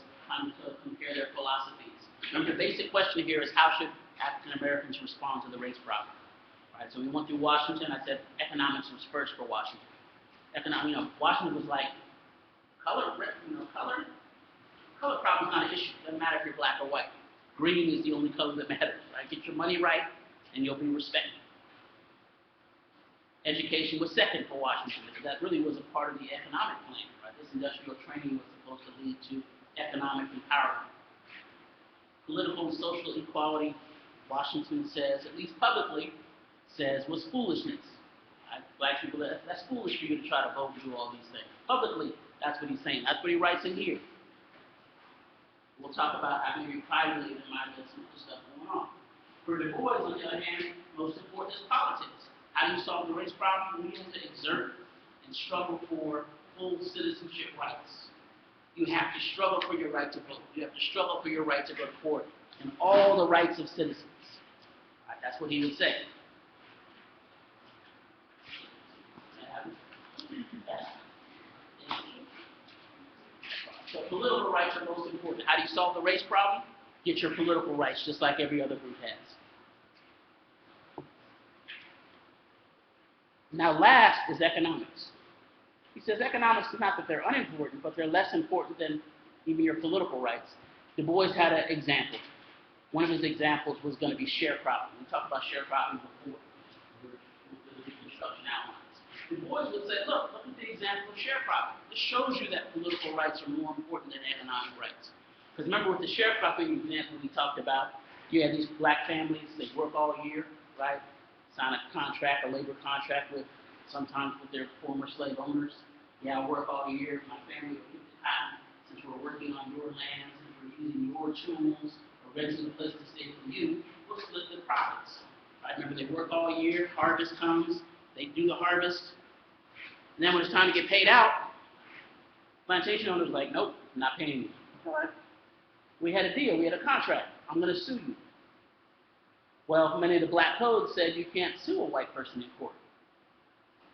Speaker 1: to compare their philosophies. Remember, the basic question here is how should African Americans respond to the race problem? Right, so we went through Washington. I said economics was first for Washington. Washington was like color problem is not an issue. It doesn't matter if you're black or white. Green is the only color that matters. Right? Get your money right, and you'll be respected. Education was second for Washington, because that really was a part of the economic plan. Right? This industrial training was supposed to lead to economic empowerment. Political and social equality, Washington says, at least publicly, says was foolishness. Right? Black people, that's foolish for you to try to vote and do all these things. Publicly, that's what he's saying. That's what he writes in here. We'll talk about how maybe privately there might be some other stuff going on. For Du Bois, on the other hand, most important is politics. How do you solve the race problem? We have to exert and struggle for full citizenship rights. You have to struggle for your right to vote. You have to struggle for your right to go to court and all the rights of citizens. Right, that's what he would say. So political rights are most important. How do you solve the race problem? Get your political rights, just like every other group has. Now, last is economics. He says economics is not that they're unimportant, but they're less important than even your political rights. Du Bois had an example. One of his examples was going to be sharecropping. We talked about sharecropping before with the Reconstruction outlines. Du Bois would say, look at the example of sharecropping. This shows you that political rights are more important than economic rights. Because remember with the sharecropping example we talked about, you had these black families, they work all year, right? Sign a contract, a labor contract with, sometimes with their former slave owners. Yeah, I work all year, my family will keep the cotton, since we're working on your land, since we're using your tools, or renting a place to stay from you, we'll split the profits. Right? Remember, they work all year, harvest comes, they do the harvest, and then when it's time to get paid out, plantation owners are like, nope, I'm not paying you. All right. We had a deal, we had a contract, I'm going to sue you. Well, many of the black codes said you can't sue a white person in court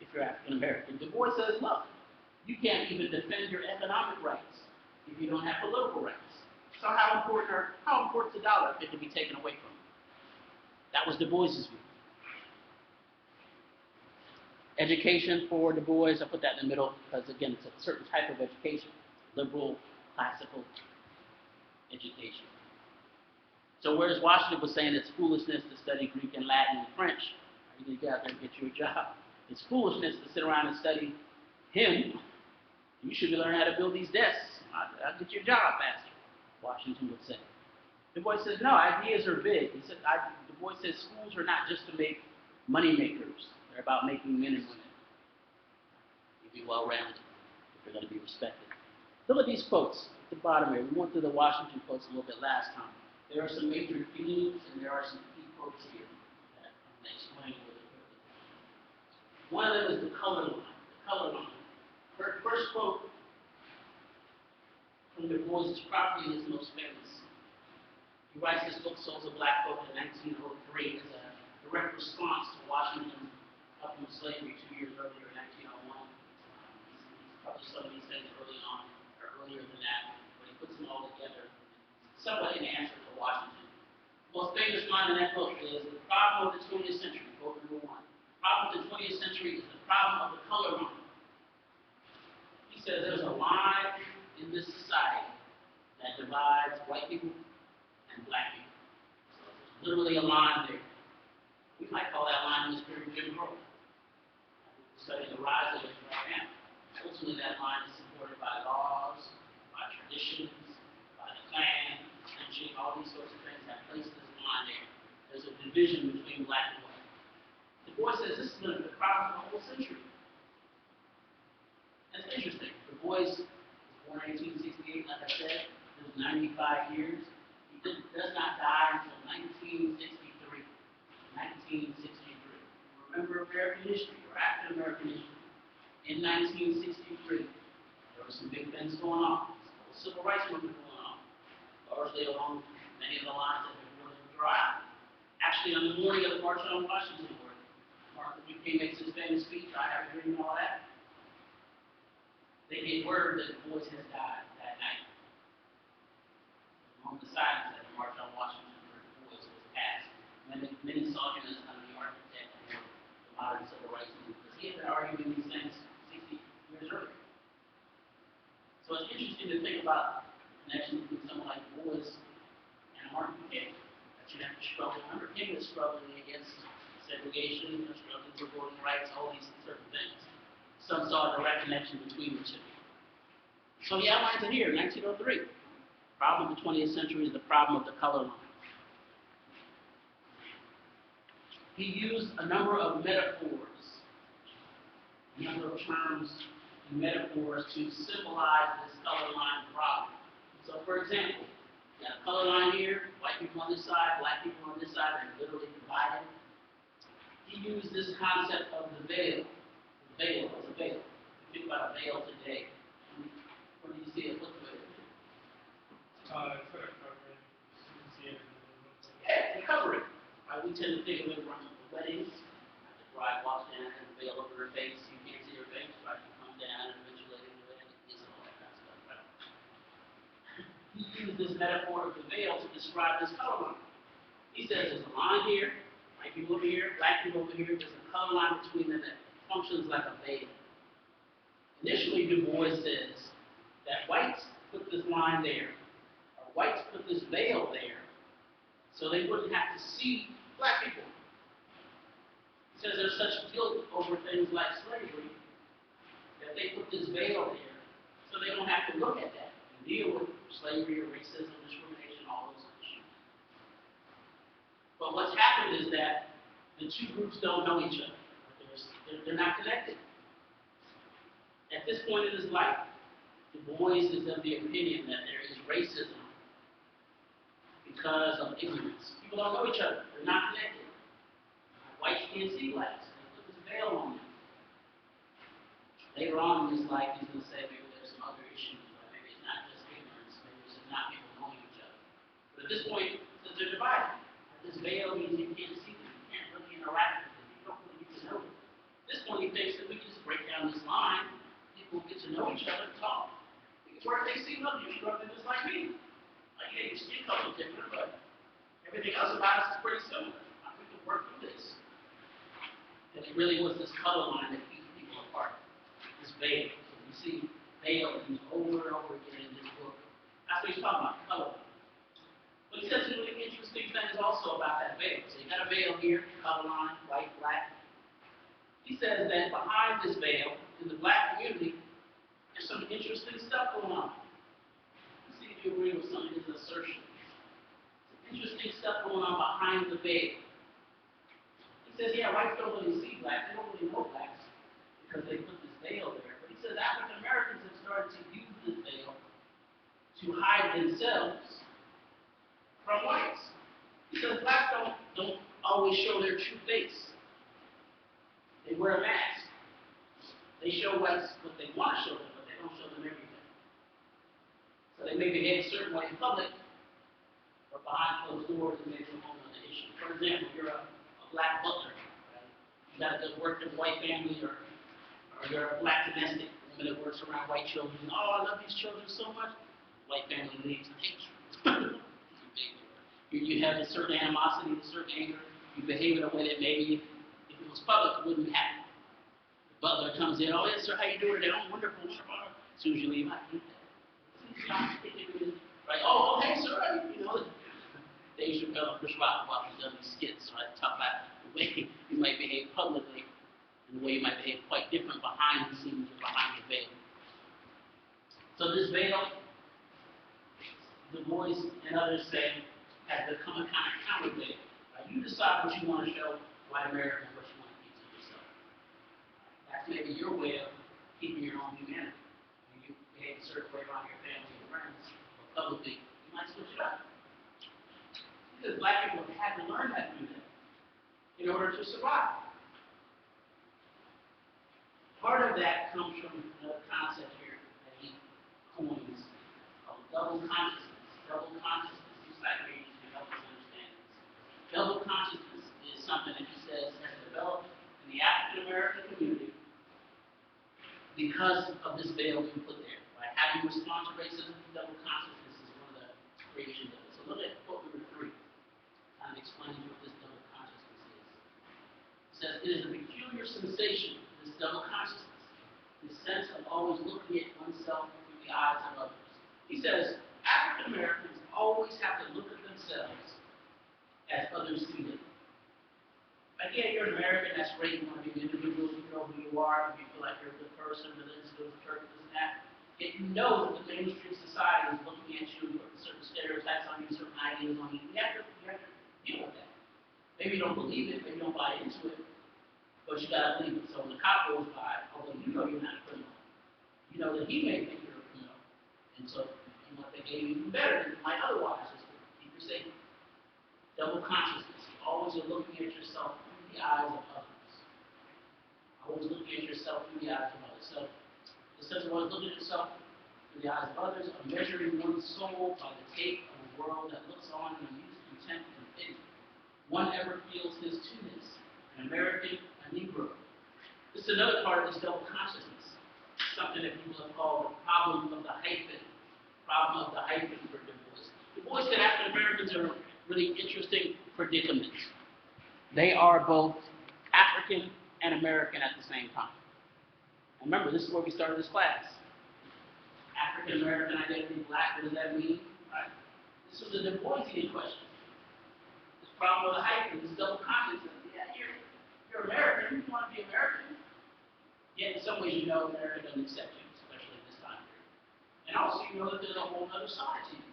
Speaker 1: if you're African American. Du Bois says, look, you can't even defend your economic rights if you don't have political rights. So how important is a dollar if it can be taken away from you? That was Du Bois's view. Education for Du Bois, I put that in the middle because, again, it's a certain type of education, liberal, classical education. So whereas Washington was saying it's foolishness to study Greek and Latin and French, you need to get out there and get you a job. It's foolishness to sit around and study him. You should be learning how to build these desks. I'll get you a job faster, Washington would say. Du Bois says, no, ideas are big. He said, Du Bois says schools are not just to make money makers. They're about making men and women. You'll be well-rounded if you're going to be respected. Look at these quotes at the bottom here. We went through the Washington quotes a little bit last time. There are some major themes, and there are some key quotes here that I'm going to explain a little bit. One of them is the color line. The color line. First quote from Du Bois is probably his most famous. He writes this book, Souls of Black Folk, in 1903 as a direct response to Washington's upward slavery 2 years earlier in 1901. He's published some of these things early on, or earlier than that, but he puts them all together, somewhat in answer to Washington. The most famous line in that book is, the problem of the 20th century, quote number 1. The problem of the 20th century is the problem of the color line. He says there's a line in this society that divides white people and black people. So there's literally a line there. We might call that line in the spirit of Jim Crow. We're studying the rise of it right now. Ultimately, that line is supported by laws, by traditions, by the Klan, lynching, all these sorts of things that place this line there. There's a division between black and white. Du Bois says this is the problem of the whole century. That's interesting. Du Bois was born in 1868, like I said, lived 95 years. He does not die until 1963. 1963. Remember American history, or African American history. In 1963, there were some big things going on. The civil rights movement going on, largely along many of the lines that have been really dry. Actually, on the morning of the March on Washington, where Martin Luther King makes his famous speech, I have a dream and all that, they get word that Du Bois has died that night. Among the silence at the March on Washington, where Du Bois was passed. Many saw him as kind of the architect of the modern civil rights movement, because he had been arguing these things 60 years earlier. So it's interesting to think about the connection between someone like Du Bois and Martin Luther King. That you have to struggle. Remember, King was struggling against segregation, struggling for voting rights, all these certain things. Some saw a direct connection between the two. So he outlines it here, 1903. The problem of the 20th century is the problem of the color line. He used a number of metaphors, a number of terms and metaphors to symbolize this color line problem. So, for example, you got a color line here, white people on this side, black people on this side, they're literally divided. He used this concept of the veil. The veil is a veil. Think about a veil today. Where do you see it? Look at it.
Speaker 2: It's a covering.
Speaker 1: Yeah, it's a covering. We tend to think of it from weddings. The bride walks down and has a veil over her face. You can't see her face, right? You come down and eventually the wedding is all that kind of stuff, right? He used this metaphor of the veil to describe this color line. He says there's a line here, white people over here, black people over here, there's a color line between them that functions like a veil. Initially, Du Bois says that whites put this line there, or whites put this veil there, so they wouldn't have to see black people. He says there's such guilt over things like slavery that they put this veil there, so they don't have to look at that and deal with slavery or racism, discrimination, all those issues. But what's happened is that the two groups don't know each other. They're not connected. At this point in his life, Du Bois is of the opinion that there is racism because of ignorance. People don't know each other. They're not connected. Whites can't see blacks. They put this veil on them. Later on in his life, he's going to say maybe there's some other issues. Right? Maybe it's not just ignorance. Maybe it's just not people knowing each other. But at this point, since they're divided, this veil means you can't see them. You can't really interact with them. You don't really get to know them. At this point, he thinks that we can just break down this line. People get to know each other, talk. Where they see nothing, you're struggling just like me. Like, hey, your skin color is different, but everything else about us is pretty similar. We can work through this. And it really was this color line that keeps people apart. This veil. So you see veil used over and over again in this book. That's what he's talking about, color line. But he says some really interesting things also about that veil. So you got a veil here, color line, white, black. He says that behind this veil, in the black community, there's some interesting stuff going on. Let's see if you agree with some of his assertions. Some interesting stuff going on behind the veil. He says, yeah, whites don't really see blacks. They don't really know blacks because they put this veil there. But he says African Americans have started to use this veil to hide themselves from whites. He says blacks don't always show their true face. They wear a mask. They show whites what they want to show them, but they don't show them everything. So they may behave a certain way in public, but behind closed doors, it may be a whole other issue. For example, you're a black butler, right? You got to work in a white family, or you're a black domestic woman that works around white children. Oh, I love these children so much. White family leaves and hates you. You have a certain animosity, a certain anger. You behave in a way that maybe if it was public, it wouldn't happen. The butler comes in, oh, yes, sir, how you doing today? Oh, wonderful, wonderful. As soon as you leave, I hate that. Right? Oh, hey, sir, you know, Dave Chappelle and Chris Rock while he's done these skits, right? Talk about the way you might behave publicly and the way you might behave quite different behind the scenes or behind the veil. So this veil, Du Bois and others say, has become a kind of counter veil. Right? You decide what you want to show white America and what you want to keep to yourself. That's maybe your way of keeping your own humanity. When you behave a certain way around your family and friends, or publicly, you might switch it up. Because black people have had to learn how to do that in order to survive. Part of that comes from another concept here that he coins called double consciousness. Double consciousness. Just like me to help us understand this. Double consciousness is something that he says has developed in the African American community because of this veil being put there. Right? How do you respond to racism? Double consciousness is one of the creations of it. So look at quote number 3. Kind of explains what this double consciousness is. It says, it is a peculiar sensation, this double consciousness, this sense of always looking at oneself through the eyes of others. He says, African Americans always have to look at themselves as others see them. Like, yeah, you're an American, that's great, you want to be an individual, you know who you are, you feel like you're a good person, religious, good, church, this and that. Yet you know that the mainstream society is looking at you, putting certain stereotypes on you, certain ideas on you. You have to deal with that. Maybe you don't believe it, maybe you don't buy into it, but you gotta believe it. So when the cop goes by, although you know you're not a criminal, you know that he may think you're a criminal, and so you want to behave even better than you might otherwise, just to keep you safe. Double consciousness. Always you're looking at yourself through the eyes of others. Always looking at yourself through the eyes of others. So it says always looking at yourself through the eyes of others, of measuring one's soul by the tape of a world that looks on in amused contempt and pity. One ever feels his two-ness, an American, a Negro. This is another part of this double consciousness. Something that people have called the problem of the hyphen. Problem of the hyphen for Du Bois. Du Bois said African Americans are really interesting predicaments. They are both African and American at the same time. And remember, this is where we started this class. African American identity, black, what does that mean? Right? This was a Du Boisian question. This problem with the hyphen, this double consciousness. Yeah, you're American, you want to be American. Yet in some ways you know America doesn't accept you, especially at this time period. And also you know that there's a whole other side to you.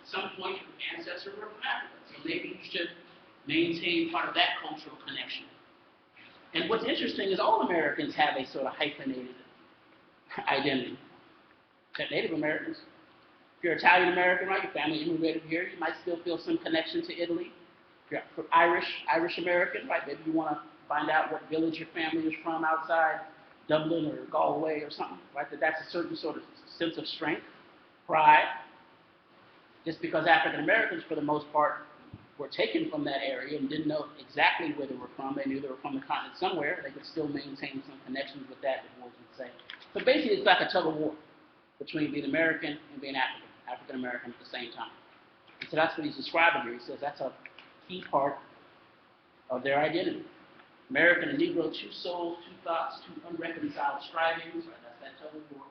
Speaker 1: At some point your ancestors were from Africa, so maybe you should maintain part of that cultural connection. And what's interesting is all Americans have a sort of hyphenated identity. Except Native Americans. If you're Italian American, right, your family immigrated here, you might still feel some connection to Italy. If you're Irish American, right, maybe you want to find out what village your family is from outside Dublin or Galway or something, right? That's a certain sort of sense of strength, pride. Just because African Americans, for the most part, were taken from that area and didn't know exactly where they were from, they knew they were from the continent somewhere, they could still maintain some connections with that, the boys would say. So basically, it's like a tug of war between being American and being African American at the same time. And so that's what he's describing here. He says that's a key part of their identity. American and Negro, two souls, two thoughts, two unreconciled strivings, right? That's that tug of war.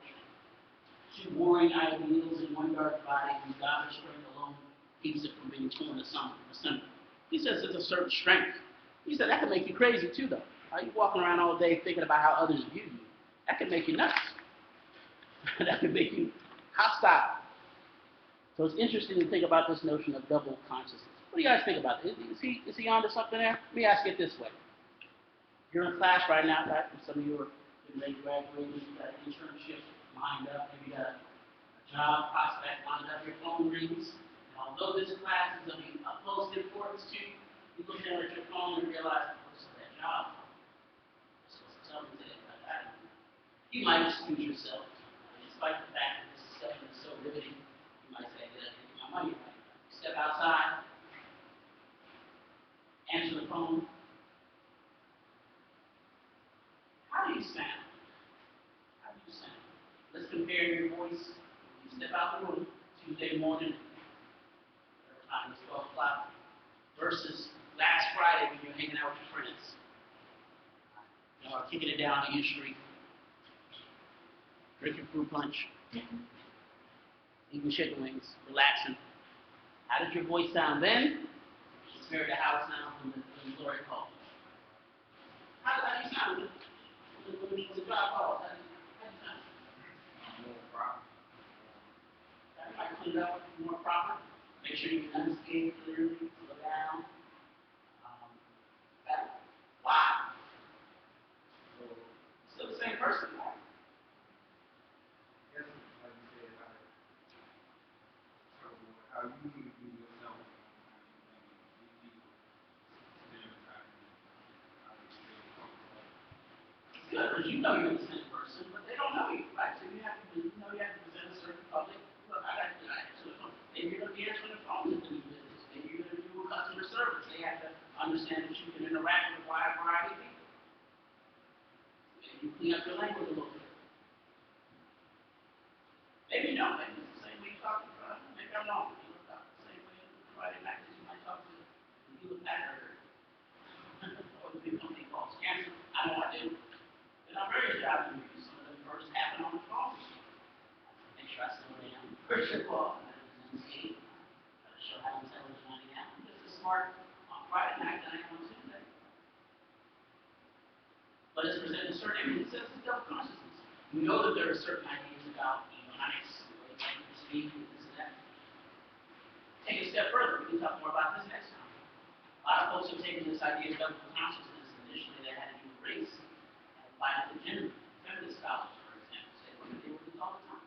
Speaker 1: Two warring ideals in one dark body, whose godly strength alone keeps it from being torn asunder. He says it's a certain strength. He said that can make you crazy too, though. Are you walking around all day thinking about how others view you? That can make you nuts. That can make you hostile. So it's interesting to think about this notion of double consciousness. What do you guys think about this? Is he onto something there? Let me ask it this way. You're in class right now, right? And some of you are getting ready to graduate, you've got an internship lined up, maybe you got a job prospect lined up, your phone rings. And although this class is of the utmost importance to you, you look down at your phone and realize, what's that job? So tell me today about that. You might excuse yourself. Despite the fact that this discussion is so riveting, you might say, did I get my money right? Step outside, answer the phone. How do you sound? How do you sound? Let's compare your voice when you step out the room Tuesday morning, time is 12 o'clock, versus last Friday when you're hanging out with your friends. You know, kicking it down the U Street, drinking fruit punch, eating chicken wings, relaxing. How did your voice sound then? Compared to how it sounds when the glory calls. How do you sound when the God calls? How do you sound? More proper. You might clean it up more proper. Make sure you can understand clearly, slow down. Why? Still the same person, right?
Speaker 2: Yes, like you said, how you need to be yourself.
Speaker 1: It's good because you know you're the same person, but they don't know you, right? So you have to present a certain public. Look, I got to answer the phone. Maybe you're going to be answering the phone to do business. Maybe you're going to do customer service. They have to understand that you can interact with a wide variety of people. Maybe you clean up your language a little bit. Maybe you don't. Maybe it's the same way you talk to her. Maybe I'm wrong. You look up the same way Friday night that you might talk to you look at her. Or the big company calls cancer. I know I do. And I'm very proud of you. Some of them first happen on the phone. Make sure I slow down. First of all, enunciate. Try to show how intelligent I am. I'm just as smart on Friday night than I am on Tuesday. But it's presented a certain image. It says it's double consciousness. We know that there are certain ideas about economics, the way people speak, and this and that. Take it a step further. We can talk more about this next time. A lot of folks have taken this idea of double consciousness, initially that had to do with race, and applied it to gender. Feminist scholars, for example, say women deal with this all the time.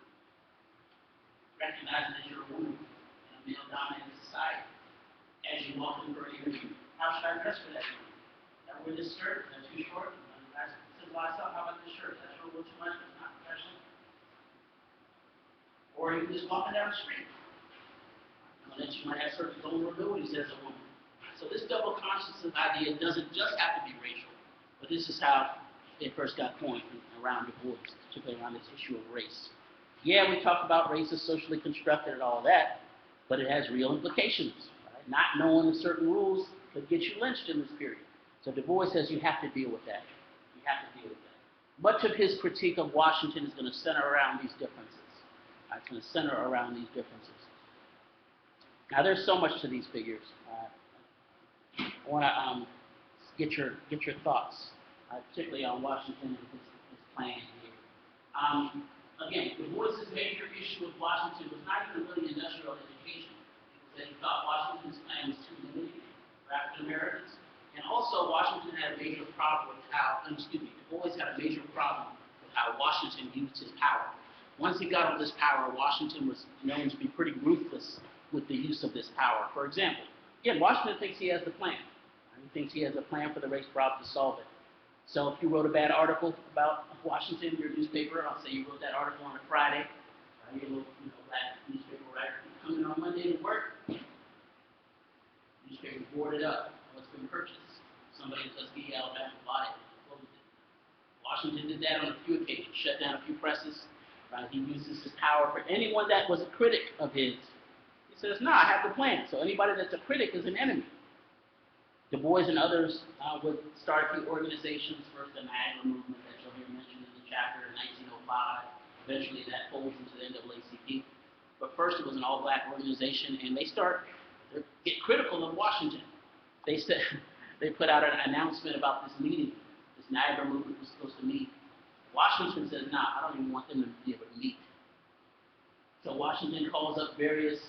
Speaker 1: Recognizing that you're a woman in a male-dominated society, as you walk in for an interview, how should I dress for that interview? Should I wear this skirt? Is that too short? I said, well, how about this shirt? Is that a little too much? It's not professional. Or even just walking down the street. You know, that you might have certain vulnerabilities as a woman. So this double consciousness idea doesn't just have to be racial, but this is how it first got coined around Du Bois, particularly around this issue of race. Yeah, we talk about race as socially constructed and all that, but it has real implications. Right? Not knowing certain rules could get you lynched in this period. So Du Bois says you have to deal with that. You have to deal with that. Much of his critique of Washington is going to center around these differences. It's going to center around these differences. Now, there's so much to these figures. I want to get your thoughts, particularly on Washington and his plan here. Again, Du Bois's major issue with Washington was not even really industrial education. It was that he thought Washington's plan was too limiting for African Americans, and also Washington had a major problem with Du Bois had a major problem with how Washington used his power. Once he got all this power, Washington was known to be pretty ruthless with the use of this power. For example, again, Washington thinks he has the plan. He thinks he has a plan for the race problem to solve it. So if you wrote a bad article about Washington in your newspaper, I'll say you wrote that article on a Friday, you're a little black newspaper writer, you come in on Monday to work, newspaper boarded up, what's been purchased. Somebody in Tuskegee, Alabama bought it, closed it. Washington did that on a few occasions, shut down a few presses. He uses his power for anyone that was a critic of his. He says, no, I have the plan. So anybody that's a critic is an enemy. Du Bois and others would start a few organizations, first the Niagara movement that you'll hear mentioned in the chapter in 1905. Eventually that folds into the NAACP. But first it was an all-black organization, and they get critical of Washington. They put out an announcement about this meeting. This Niagara movement was supposed to meet. Washington says, nah, I don't even want them to be able to meet. So Washington calls up various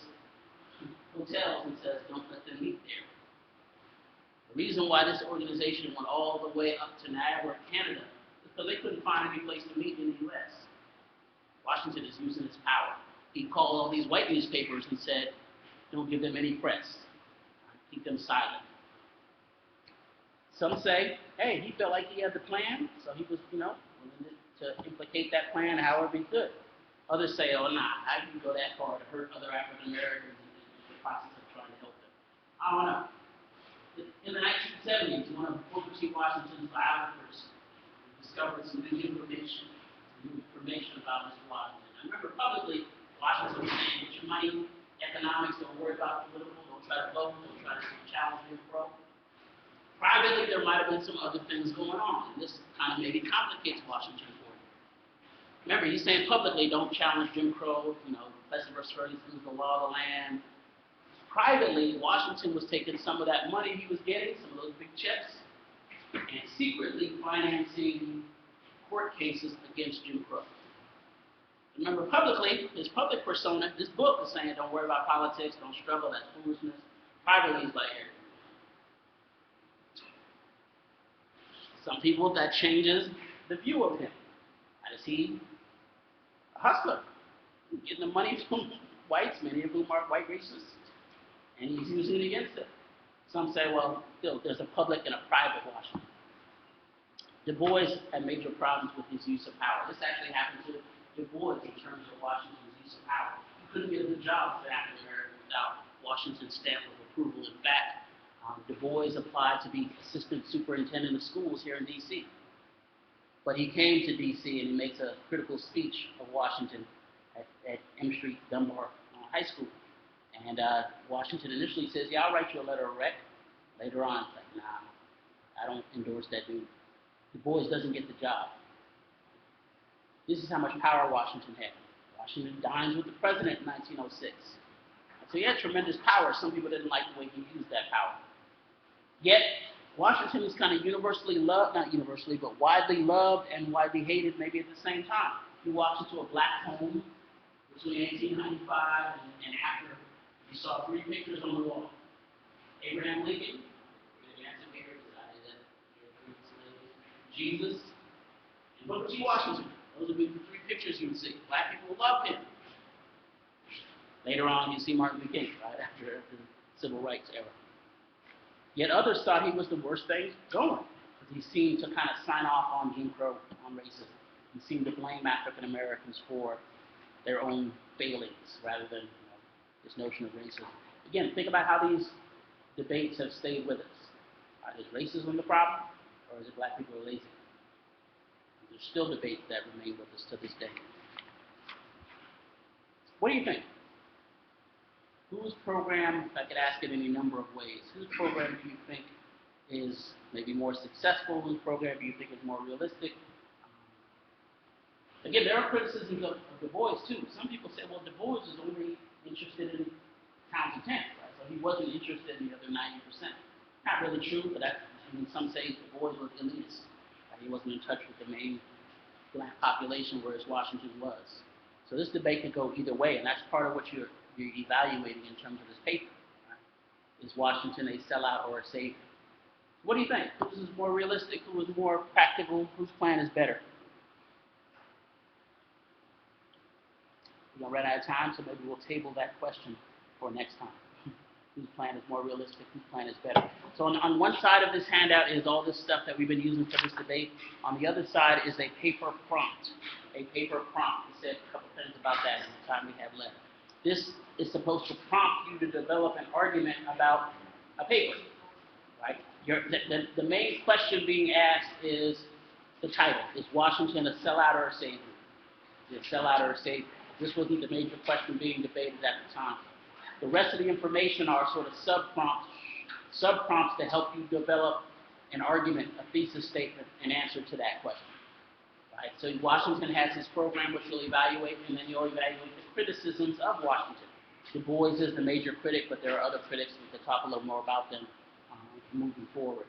Speaker 1: hotels and says, don't let them meet there. The reason why this organization went all the way up to Niagara, Canada, is because they couldn't find any place to meet in the U.S. Washington is using his power. He called all these white newspapers and said, don't give them any press. Keep them silent. Some say, hey, he felt like he had the plan, so he was, willing to implicate that plan however he could. Others say, oh, nah, how can you go that far to hurt other African Americans in the process of trying to help them? I don't know. In the 1970s, one of Booker T. Washington's biographers discovered some new information about Mr. Washington. I remember publicly, Washington was saying, get your money, economics, don't worry about political, don't try to vote, don't try to challenge Jim Crow. Privately, there might have been some other things going on, and this kind of maybe complicates Washington for him. Remember, he's saying publicly, don't challenge Jim Crow, Plessy versus Ferguson is the law of the land. Privately, Washington was taking some of that money he was getting, some of those big checks, and secretly financing court cases against Jim Crow. Remember, publicly, his public persona, this book is saying, don't worry about politics, don't struggle, that's foolishness. Privately, he's like, here. Some people, that changes the view of him. Is he a hustler? Getting the money from whites, many of whom are white racists, and he's using it against them. Some say, well, still, there's a public and a private Washington. Du Bois had major problems with his use of power. This actually happened to Du Bois in terms of Washington's use of power. He couldn't get a good job for African Americans without Washington's stamp of approval. In fact, Du Bois applied to be assistant superintendent of schools here in D.C. But he came to D.C. and he makes a critical speech of Washington at M Street Dunbar High School. And Washington initially says, yeah, I'll write you a letter of rec. Later on, it's like, nah, I don't endorse that dude. Du Bois doesn't get the job. This is how much power Washington had. Washington dines with the president in 1906. So he had tremendous power. Some people didn't like the way he used that power. Yet, Washington was kind of universally loved, not universally, but widely loved and widely hated maybe at the same time. He walked into a black home between 1895 and after. You saw three pictures on the wall. Abraham Lincoln, Jesus, and Booker T. Washington. Those would be the three pictures you would see. Black people loved him. Later on, you see Martin Luther King, right, after the Civil Rights era. Yet others thought he was the worst thing going. He seemed to kind of sign off on Jim Crow, on racism. He seemed to blame African Americans for their own failings rather than this notion of racism. Again, think about how these debates have stayed with us. Is racism the problem, or is it black people are lazy? There's still debates that remain with us to this day. What do you think? Whose program, if I could ask it any number of ways, whose program do you think is maybe more successful in the program, do you think is more realistic? Again, there are criticisms of Du Bois too. Some people say, well, Du Bois is only interested in Townsend 10, right? So he wasn't interested in the other 90%. Not really true, but some say Du Bois was elitist. Right? He wasn't in touch with the main black population, whereas Washington was. So this debate could go either way, and that's part of what you're evaluating in terms of this paper. Right? Is Washington a sellout or a savior? What do you think? Whose is more realistic? Who is more practical? Whose plan is better? We're going to run out of time, so maybe we'll table that question for next time. Whose plan is more realistic? Whose plan is better? So on one side of this handout is all this stuff that we've been using for this debate. On the other side is a paper prompt. A paper prompt. We said a couple things about that in the time we have left. This is supposed to prompt you to develop an argument about a paper. Right? The main question being asked is the title. Is Washington a sellout or a savior? Is it a sellout or a savior? This wasn't the major question being debated at the time. The rest of the information are sort of subprompts to help you develop an argument, a thesis statement, an answer to that question. Right? So Washington has his program which you'll evaluate, and then you'll evaluate the criticisms of Washington. Du Bois is the major critic, but there are other critics. We could talk a little more about them moving forward.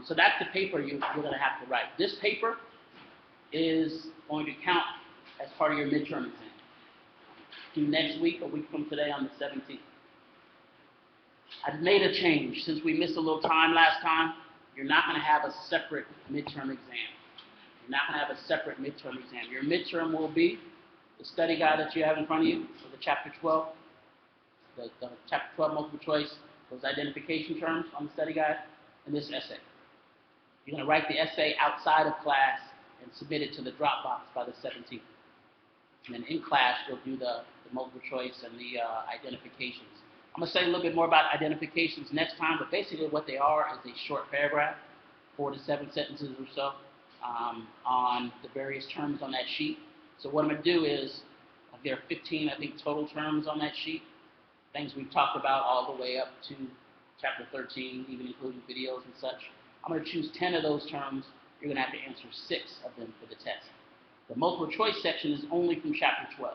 Speaker 1: So that's the paper you're going to have to write. This paper is going to count as part of your midterm exam. Due next week, a week from today on the 17th. I've made a change. Since we missed a little time last time, you're not going to have a separate midterm exam. You're not going to have a separate midterm exam. Your midterm will be the study guide that you have in front of you for the Chapter 12, the Chapter 12 multiple choice, those identification terms on the study guide, and this essay. You're going to write the essay outside of class and submit it to the Dropbox by the 17th. And then in class, you'll do the multiple choice and the identifications. I'm going to say a little bit more about identifications next time, but basically what they are is a short paragraph, 4 to 7 sentences or so, on the various terms on that sheet. So what I'm going to do is, there are 15, I think, total terms on that sheet, things we've talked about all the way up to Chapter 13, even including videos and such. I'm going to choose 10 of those terms. You're going to have to answer 6 of them for the test. The multiple choice section is only from Chapter 12.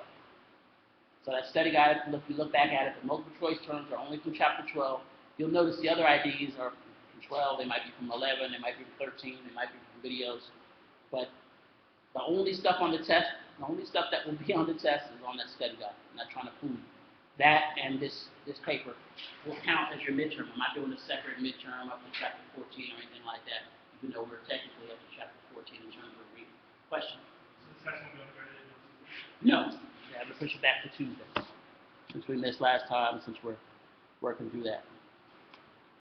Speaker 1: So that study guide, if you look back at it, the multiple choice terms are only from Chapter 12. You'll notice the other IDs are from 12, they might be from 11, they might be from 13, they might be from videos. But the only stuff on the test, the only stuff that will be on the test is on that study guide. I'm not trying to fool you. That and this paper will count as your midterm. I'm not doing a separate midterm up to Chapter 14 or anything like that, even though we're technically up to Chapter 14 in terms of reading. Question? No. Yeah, we'll push it back to Tuesday, since we missed last time, since we're working through that.